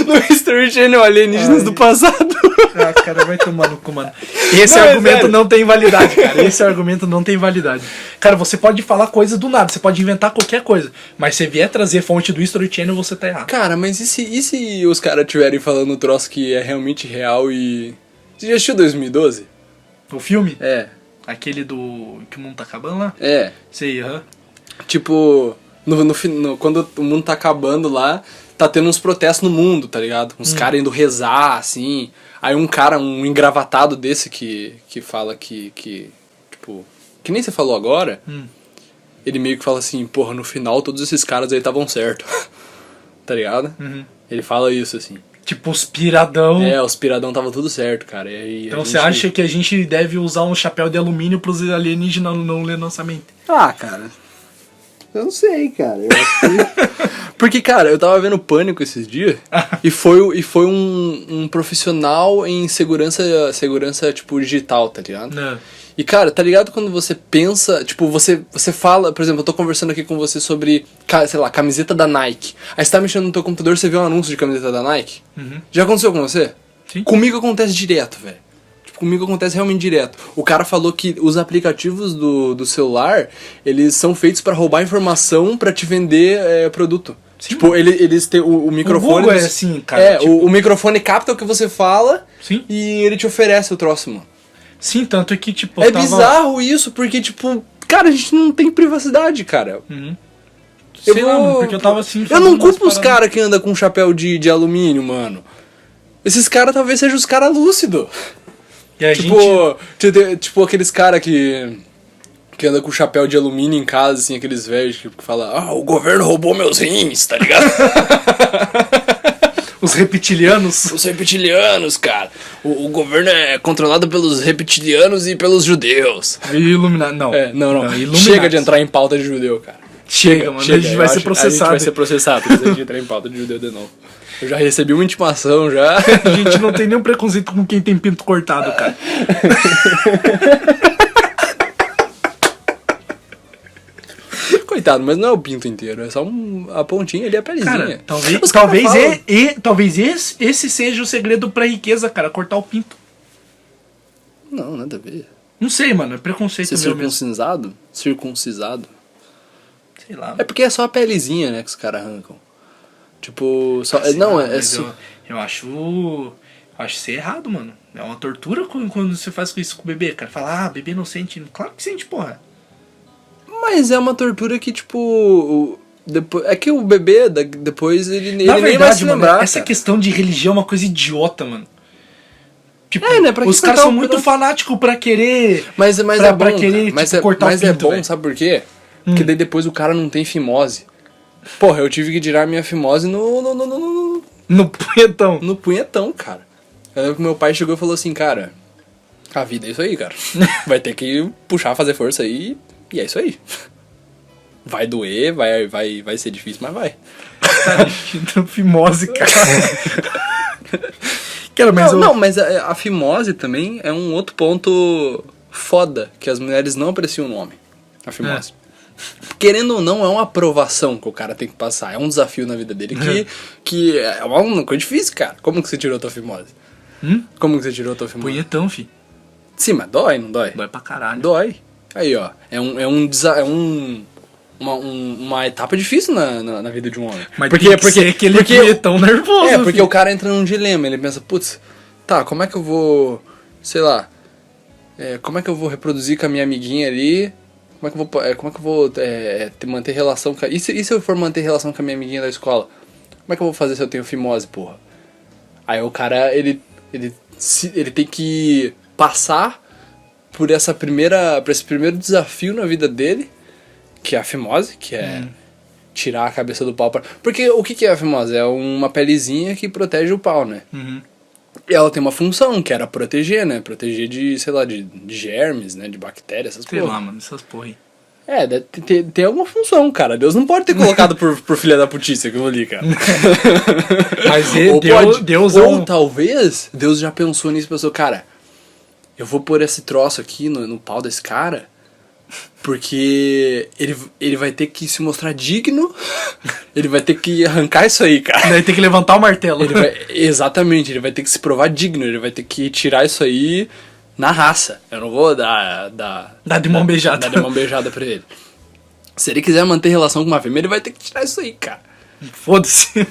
No History Channel, alienígenas do passado. Ah, cara, vai tomar no cu, mano. Esse Não, argumento sério. não tem validade, cara. Esse argumento não tem validade. Cara, você pode falar coisa do nada, você pode inventar qualquer coisa. Mas se vier trazer fonte do History Channel, você tá errado. Cara, mas e se os caras estiverem falando um troço que é realmente real e... Você já assistiu 2012? O filme? É. Aquele do... que o mundo tá acabando lá? É. Sei, Tipo, quando o mundo tá acabando lá, tá tendo uns protestos no mundo, tá ligado? Uns caras indo rezar, assim. Aí um engravatado desse que fala que tipo... Que nem você falou agora, ele meio que fala assim, porra, no final todos esses caras aí estavam certos. Tá ligado? Ele fala isso, assim. Tipo, os piradão. Os piradão tava tudo certo, cara. E aí, Então você acha que a gente deve usar um chapéu de alumínio pros alienígenas não ler nossa mente? Ah, cara. Eu não sei, cara. Eu acho que... Porque, cara, eu tava vendo Pânico esses dias e foi um profissional em segurança, tipo, digital, tá ligado? Não. E, cara, tá ligado quando você pensa, tipo, você fala, por exemplo, eu tô conversando aqui com você sobre, sei lá, camiseta da Nike. Aí você tá mexendo no teu computador, você vê um anúncio de camiseta da Nike. Já aconteceu com você? Sim. Comigo acontece direto, velho. Comigo acontece realmente direto. O cara falou que os aplicativos do celular, eles são feitos pra roubar informação pra te vender produto. Sim. Tipo, eles têm o microfone... O Google é assim, cara. O microfone capta o que você fala. Sim. E ele te oferece o troço, mano. Sim, tanto é que, tipo... bizarro isso, porque, tipo... Cara, a gente não tem privacidade, cara. Sei lá, mano, porque eu tava assim... Eu não culpo os caras que andam com chapéu de alumínio, mano. Esses caras talvez sejam os caras lúcidos. Tipo aqueles caras que anda com chapéu de alumínio em casa, assim, aqueles velhos que falam, o governo roubou meus rins, tá ligado? Os reptilianos. Os reptilianos, cara. O governo é controlado pelos reptilianos e pelos judeus. Iluminado, não. Não. Chega de entrar em pauta de judeu, cara. Chega, mano. A gente vai ser processado. A gente vai ser processado se a gente entrar em pauta de judeu de novo. Eu já recebi uma intimação, já. A gente não tem nenhum preconceito com quem tem pinto cortado, cara. Coitado, mas não é o pinto inteiro, é só a pontinha ali, a pelezinha. Cara, talvez esse seja o segredo pra riqueza, cara, cortar o pinto. Não, nada a ver. Não sei, mano, é preconceito Ser meu mesmo. circuncisado? Sei lá. É porque é só a pelezinha, né, que os caras arrancam. Tipo, só... Eu acho isso errado, mano. É uma tortura quando você faz isso com o bebê, cara. Fala, bebê não sente. Claro que sente, porra. Mas é uma tortura que, tipo... Depois, é que o bebê, depois, ele nem vai se lembrar. Mano, essa questão de religião é uma coisa idiota, mano. Tipo, né, pra os caras são muito fanáticos pra querer... Mas é bom, pra querer, cortar o pinto, é bom, véio. Sabe por quê? Porque daí depois o cara não tem fimose. Porra, eu tive que tirar minha fimose no punhetão. No punhetão, cara. Eu lembro que meu pai chegou e falou assim, cara, a vida é isso aí, cara. Vai ter que puxar, fazer força aí, e é isso aí. Vai doer, vai ser difícil, mas vai. Cara, fimose, cara. Mas a fimose também é um outro ponto foda, que as mulheres não apreciam no homem. A fimose. Querendo ou não, é uma aprovação que o cara tem que passar. É um desafio na vida dele que é uma coisa difícil, cara. Como que você tirou a tua fimose? Como que você tirou a tua fimose? Punhetão, fi. Sim, mas dói, não dói? Dói pra caralho. Dói. Aí, ó. Uma etapa difícil na vida de um homem. Mas porque aquele punhetão nervoso. Porque o cara entra num dilema. Ele pensa, putz, tá, como é que eu vou... Sei lá... como é que eu vou reproduzir com a minha amiguinha ali... Como é que eu vou manter relação com... E se eu for manter relação com a minha amiguinha da escola? Como é que eu vou fazer se eu tenho fimose, porra? Aí o cara, ele tem que passar por esse primeiro desafio na vida dele, que é a fimose, que é tirar a cabeça do pau. Porque o que é a fimose? É uma pelezinha que protege o pau, né? E ela tem uma função, que era proteger, né? Proteger de, sei lá, de germes, né? De bactérias, essas coisas. Sei lá, mano, essas porra aí. Tem alguma função, cara. Deus não pode ter colocado por filha da putice aquilo ali, cara. Mas ou talvez Deus já pensou nisso e pensou, cara, eu vou pôr esse troço aqui no pau desse cara, porque ele vai ter que se mostrar digno, ele vai ter que arrancar isso aí, cara. Ele vai ter que levantar o martelo. Exatamente, ele vai ter que se provar digno, ele vai ter que tirar isso aí na raça. Eu não vou dar de mão beijada. Dar de mão beijada pra ele. Se ele quiser manter relação com uma fêmea, ele vai ter que tirar isso aí, cara. Foda-se.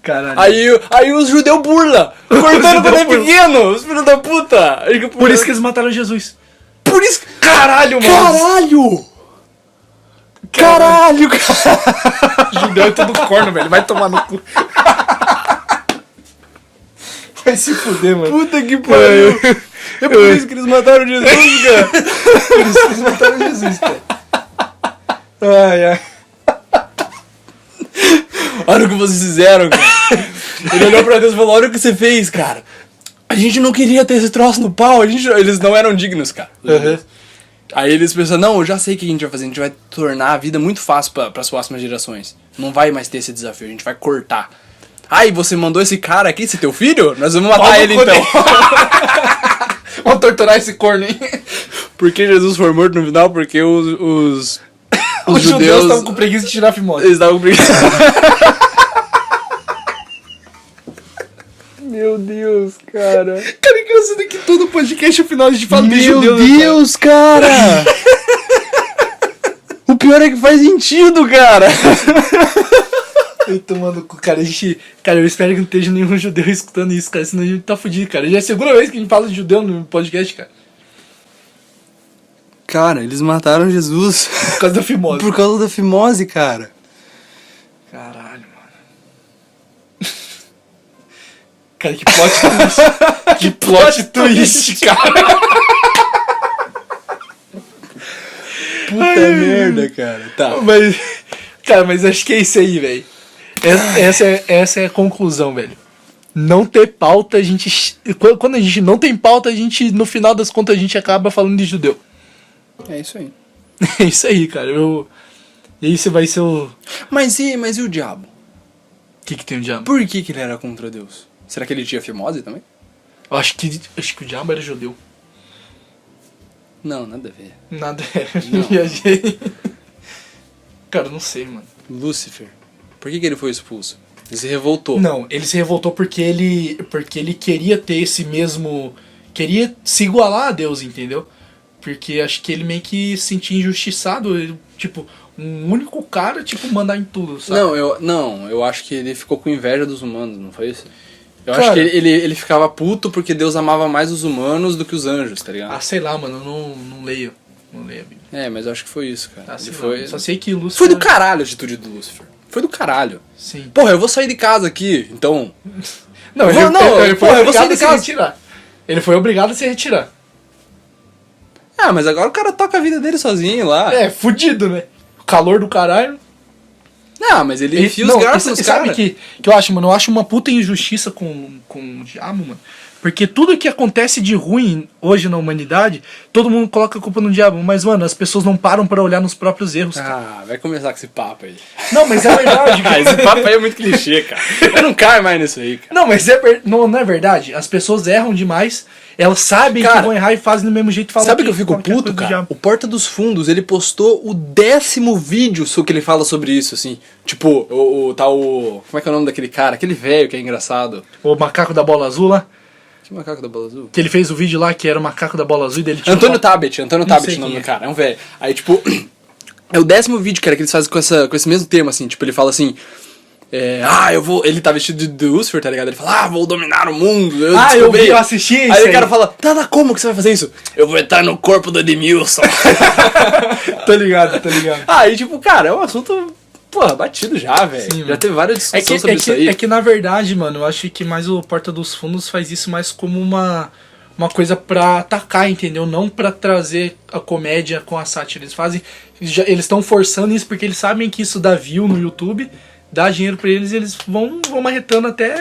Caralho. Aí os judeus burla, cortando quando é pequeno, os filhos da puta. Por isso que eles mataram Jesus. Por isso... Caralho, mano. Caralho, cara. Judeu é tudo corno, velho. Vai tomar no cu. Vai se fuder, mano. Puta que pariu. É por isso que eles mataram Jesus, cara. Por isso que eles mataram Jesus, cara. Ai. Olha o que vocês fizeram, cara. Ele olhou pra Deus e falou, olha o que você fez, cara. A gente não queria ter esse troço no pau, eles não eram dignos, cara. Uhum. Aí eles pensaram, não, eu já sei o que a gente vai fazer, a gente vai tornar a vida muito fácil pras próximas gerações. Não vai mais ter esse desafio, a gente vai cortar. Ai, você mandou esse cara aqui, esse teu filho? Nós vamos matar ele então. Vamos torturar esse corno, hein? Por que Jesus foi morto no final? Porque os judeus estavam com preguiça de tirar a fimose. Eles estavam com preguiça. Meu Deus, cara. Cara, engraçado que todo podcast, no final, a gente fala de Meu judeu. Deus, cara. O pior é que faz sentido, cara. Eu tomando cu, cara, cara, eu espero que não esteja nenhum judeu escutando isso, cara, senão a gente tá fudido, cara. Já é a segunda vez que a gente fala de judeu no podcast, cara. Cara, eles mataram Jesus. Por causa da fimose. Por causa da fimose, cara. Caralho, mano. Cara, que plot twist. Que plot twist, cara. Puta merda, cara. Tá. Mas, cara, mas acho que é isso aí, velho. Essa é a conclusão, velho. Não ter pauta, a gente... Quando a gente não tem pauta, a gente, no final das contas, a gente acaba falando de judeu. É isso aí. É isso aí, cara. E esse vai ser o... Mas e o diabo? O que tem o diabo? Por que ele era contra Deus? Será que ele tinha fimose também? Eu acho que o diabo era judeu. Não, nada a ver. Nada não. Viajei. Cara, não sei, mano. Lúcifer. Por que ele foi expulso? Ele se revoltou. Não, ele se revoltou porque ele queria ter esse mesmo... Queria se igualar a Deus, entendeu? Porque acho que ele meio que se sentia injustiçado. Ele, tipo, um único cara, tipo, mandar em tudo, sabe? Eu acho que ele ficou com inveja dos humanos, não foi isso? Eu Cara, acho que ele ficava puto porque Deus amava mais os humanos do que os anjos, tá ligado? Ah, sei lá, mano, eu não leio. Não leio a Bíblia. É, mas eu acho que foi isso, cara. Ah, Ele foi... Só sei que Lúcifer... Foi do caralho a atitude do Lúcifer. Foi do caralho. Sim. Porra, eu vou sair de casa aqui, então... Não, ele foi obrigado a se retirar. Ele foi obrigado a se retirar. Ah, mas agora o cara toca a vida dele sozinho lá. É, fudido, né? O calor do caralho. Não, mas ele enfia os garfos nos caras. Sabe que eu acho, mano? Eu acho uma puta injustiça com o diabo, mano. Porque tudo que acontece de ruim hoje na humanidade, todo mundo coloca a culpa no diabo. Mas, mano, as pessoas não param pra olhar nos próprios erros. Ah, vai começar com esse papo aí. Não, mas é verdade. Ah, esse papo aí é muito clichê, cara. Eu não caio mais nisso aí, cara. Não, mas não é verdade. As pessoas erram demais. Elas sabem que vão errar e fazem do mesmo jeito. Falam sabe que eu fico puto, cara? O Porta dos Fundos, ele postou o 10º vídeo que ele fala sobre isso, assim. Tipo, o tal... Como é que é o nome daquele cara? Aquele velho que é engraçado. O macaco da bola azul lá. Que macaco da bola azul? Que ele fez o vídeo lá, que era o macaco da bola azul e dele tinha Antônio Tabet o nome do cara. É um velho. Aí, tipo... É o 10º vídeo, cara, que eles fazem com esse mesmo tema, assim. Tipo, ele fala assim... Ele tá vestido de Lúcifer, tá ligado? Ele fala, vou dominar o mundo. Eu assisti isso. Aí o cara fala, tá, como que você vai fazer isso? Eu vou entrar no corpo do Edmilson. Tô ligado. Aí, tipo, cara, é um assunto, porra, batido já, velho. Já teve várias discussões sobre isso aí. É que, na verdade, mano, eu acho que mais o Porta dos Fundos faz isso mais como uma coisa pra atacar, entendeu? Não pra trazer a comédia com a sátira. Eles estão forçando isso porque eles sabem que isso dá view no YouTube, dá dinheiro pra eles e eles vão marretando até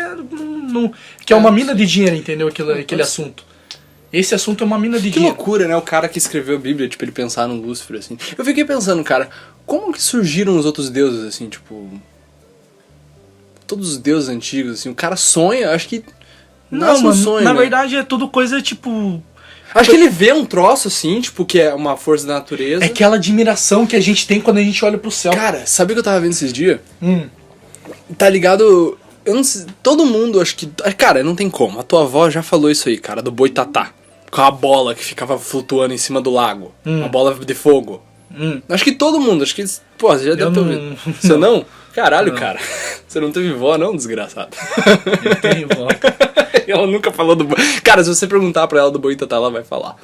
que é uma mina de dinheiro, entendeu? Aquele assunto. Esse assunto é uma mina de dinheiro. Que loucura, né? O cara que escreveu a Bíblia, tipo, ele pensar no Lúcifer, assim. Eu fiquei pensando, cara, como que surgiram os outros deuses, assim, tipo... Todos os deuses antigos, assim, o cara sonha, acho que... Não, mano, sonho, na né? verdade é tudo coisa, tipo... Acho que ele vê um troço, assim, tipo, que é uma força da natureza. É aquela admiração que a gente tem quando a gente olha pro céu. Cara, sabe o que eu tava vendo esses dias? Tá ligado? Eu não sei, todo mundo, acho que... Cara, não tem como. A tua avó já falou isso aí, cara, do boitatá. Com a bola que ficava flutuando em cima do lago. Uma bola de fogo. Acho que todo mundo, acho que... Pô, você já deve ter ouvido. Você não? Caralho, cara. Você não teve vó, não, desgraçado? Eu tenho vó. Ela nunca falou do... Cara, se você perguntar pra ela do boitatá, ela vai falar.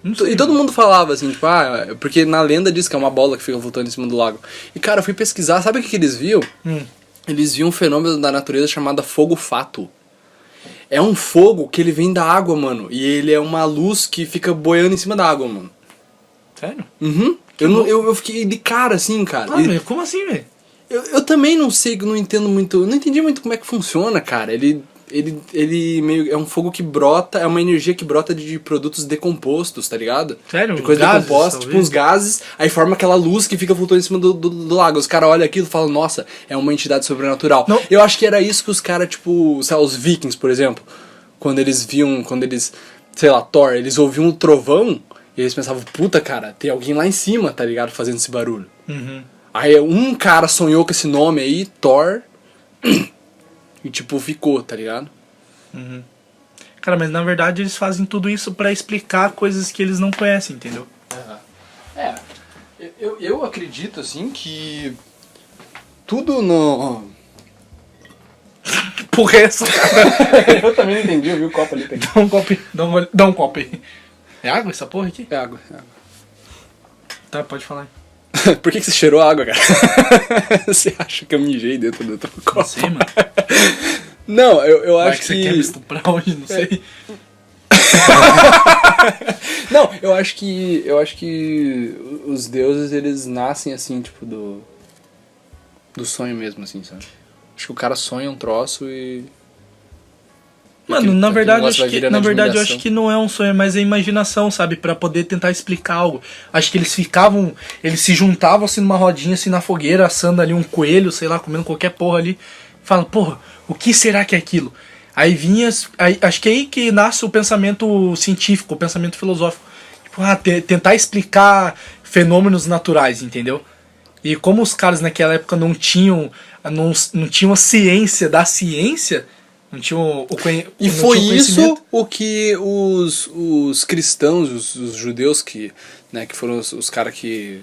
E todo mundo falava assim, tipo, porque na lenda diz que é uma bola que fica flutuando em cima do lago. E, cara, eu fui pesquisar, sabe o que eles viam? Eles viam um fenômeno da natureza chamado fogo-fato. É um fogo que ele vem da água, mano. E ele é uma luz que fica boiando em cima da água, mano. Sério? Eu fiquei de cara, assim, cara. Como assim, velho? Eu também não sei, não entendo muito. Não entendi muito como é que funciona, cara. Ele meio. É um fogo que brota, é uma energia que brota de produtos decompostos, tá ligado? Sério? De coisa Gases, decomposta, tipo uns gases, aí forma aquela luz que fica flutuando em cima do lago. Os caras olham aquilo e falam, nossa, é uma entidade sobrenatural. Não. Eu acho que era isso que os caras, tipo, sei lá, os vikings, por exemplo, quando eles, sei lá, Thor, eles ouviam um trovão e eles pensavam, puta, cara, tem alguém lá em cima, tá ligado, fazendo esse barulho. Uhum. Aí um cara sonhou com esse nome aí, Thor, e tipo, ficou, tá ligado? Uhum. Cara, mas na verdade eles fazem tudo isso pra explicar coisas que eles não conhecem, entendeu? Eu acredito, assim, que tudo no... Porra, essa, cara. Eu também não entendi, eu vi o copo ali. Peguei. Dá um copo aí. É água essa porra aqui? É água. Tá, pode falar aí. Por que você cheirou água, cara? Você acha que eu mijei dentro do teu copo? Não sei, mano. Não, eu Vai acho que você quer me estuprar hoje, não sei. Não, eu acho que os deuses, eles nascem assim, tipo, do sonho mesmo, assim, sabe? Acho que o cara sonha um troço e... Mano, aquele na verdade, negócio vai virando eu admiração. acho que não é um sonho, mas é imaginação, sabe? Pra poder tentar explicar algo. Acho que eles se juntavam assim numa rodinha, assim na fogueira, assando ali um coelho, sei lá, comendo qualquer porra ali. Falam, porra, o que será que é aquilo? Aí vinha, acho que é aí que nasce o pensamento científico, o pensamento filosófico. Tipo, tentar explicar fenômenos naturais, entendeu? E como os caras naquela época não tinham a ciência da ciência, não tinham E foi isso o que os cristãos, os judeus que foram os caras que...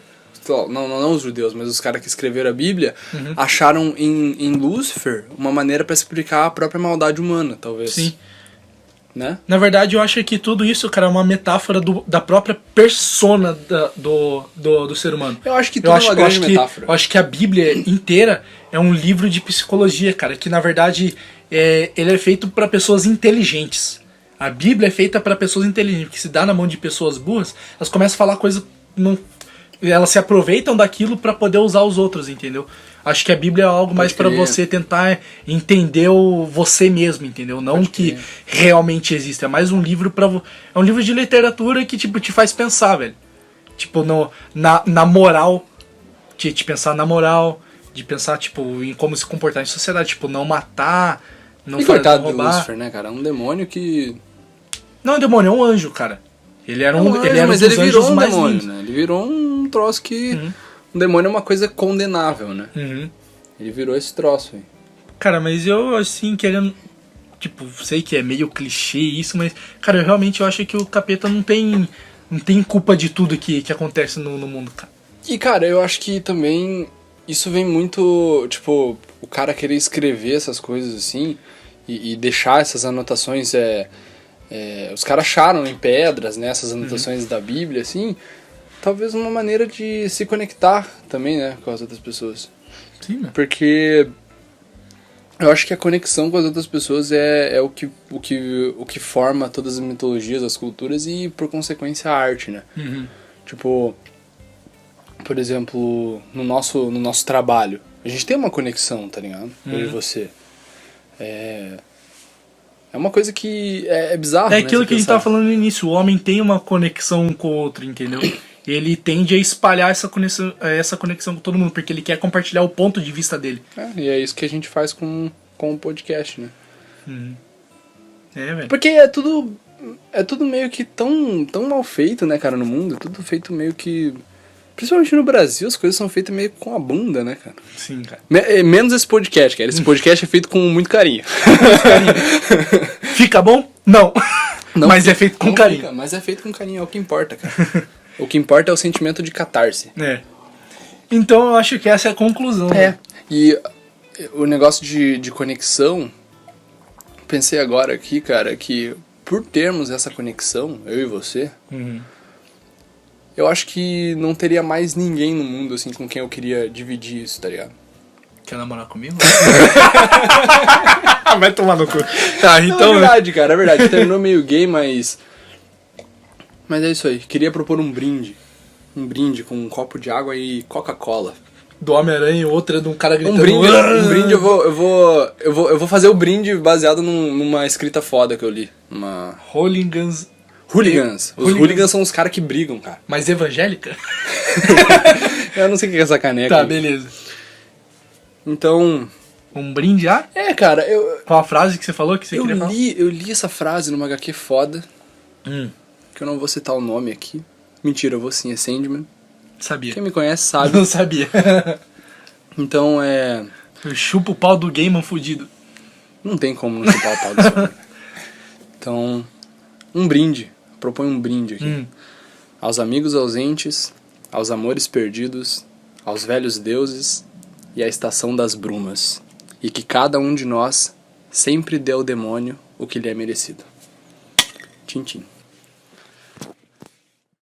Não os judeus, mas os caras que escreveram a Bíblia, acharam em Lúcifer uma maneira pra explicar a própria maldade humana, talvez. Sim. Né? Na verdade, eu acho que tudo isso, cara, é uma metáfora da própria persona do ser humano. Eu acho que tudo é uma grande metáfora. Eu acho que a Bíblia inteira é um livro de psicologia, cara, que na verdade ele é feito para pessoas inteligentes. A Bíblia é feita para pessoas inteligentes, que se dá na mão de pessoas burras, elas começam a falar coisas... Elas se aproveitam daquilo para poder usar os outros, entendeu? Acho que a Bíblia é algo mais para você tentar entender você mesmo, entendeu? Não que realmente existe. É mais um livro é um livro de literatura que tipo te faz pensar, velho. Tipo na moral, te pensar na moral, de pensar tipo em como se comportar em sociedade, tipo não matar, não e coitado não roubar. Do Lúcifer, né, cara? Um demônio que... Não, é um demônio, é um anjo, cara. Ele era ele era mas um dos ele virou anjos um mais demônio, lindos. né? Ele virou um troço que... Um demônio é uma coisa condenável, né? Uhum. Ele virou esse troço aí. Cara, mas eu, assim, querendo... Tipo, sei que é meio clichê isso, mas... Cara, eu realmente acho que o capeta não tem culpa de tudo que acontece no mundo, cara. E, cara, eu acho que também... Isso vem muito... Tipo, o cara querer escrever essas coisas assim... E deixar essas anotações... os caras acharam em pedras, né? Essas anotações da Bíblia, assim... Talvez uma maneira de se conectar também, né? Com as outras pessoas. Sim, né? Porque eu acho que a conexão com as outras pessoas é o que forma todas as mitologias, as culturas e, por consequência, a arte, né? Tipo, por exemplo, no nosso trabalho, a gente tem uma conexão, tá ligado? Eu e você. É uma coisa que é bizarro, né? É aquilo que a gente tava falando no início. O homem tem uma conexão um com o outro, entendeu? Ele tende a espalhar essa conexão com todo mundo, porque ele quer compartilhar o ponto de vista dele. E é isso que a gente faz com o podcast, né? Velho. Porque é tudo meio que tão mal feito, né, cara, no mundo. Tudo feito meio que... Principalmente no Brasil, as coisas são feitas meio com a bunda, né, cara? Sim, cara. Menos esse podcast, cara. Esse podcast é feito com muito carinho. Fica bom? Não. Mas é feito com carinho. Mas é feito com carinho, é o que importa, cara. O que importa é o sentimento de catarse. Então eu acho que essa é a conclusão. E o negócio de conexão, pensei agora aqui, cara, que por termos essa conexão, eu e você, eu acho que não teria mais ninguém no mundo, assim, com quem eu queria dividir isso, tá ligado? Quer namorar comigo? Vai tomar no cu. Então... É verdade, cara, é verdade. Terminou meio gay, mas é isso aí. Queria propor um brinde. Um brinde com um copo de água e Coca-Cola. do Homem-Aranha e outra de um cara gritando. Um brinde eu vou fazer o brinde baseado numa escrita foda que eu li. Uma... Hooligans. Os hooligans são os caras que brigam, cara. Mas evangélica? Eu não sei o que é essa caneca. Tá, beleza. Então... Um brinde, cara, Qual a frase que você falou que você queria falar? Eu li essa frase numa HQ foda, que eu não vou citar o nome aqui. Mentira, eu vou sim, é Sandman. Sabia. Quem me conhece sabe. Não sabia. Então, Eu chupo o pau do Gaiman fudido. não tem como não chupar o pau desse homem. Então, um brinde. Propõe um brinde aqui. Aos amigos ausentes, aos amores perdidos, aos velhos deuses e à estação das brumas. E que cada um de nós sempre dê ao demônio o que lhe é merecido. Tchim, tchim.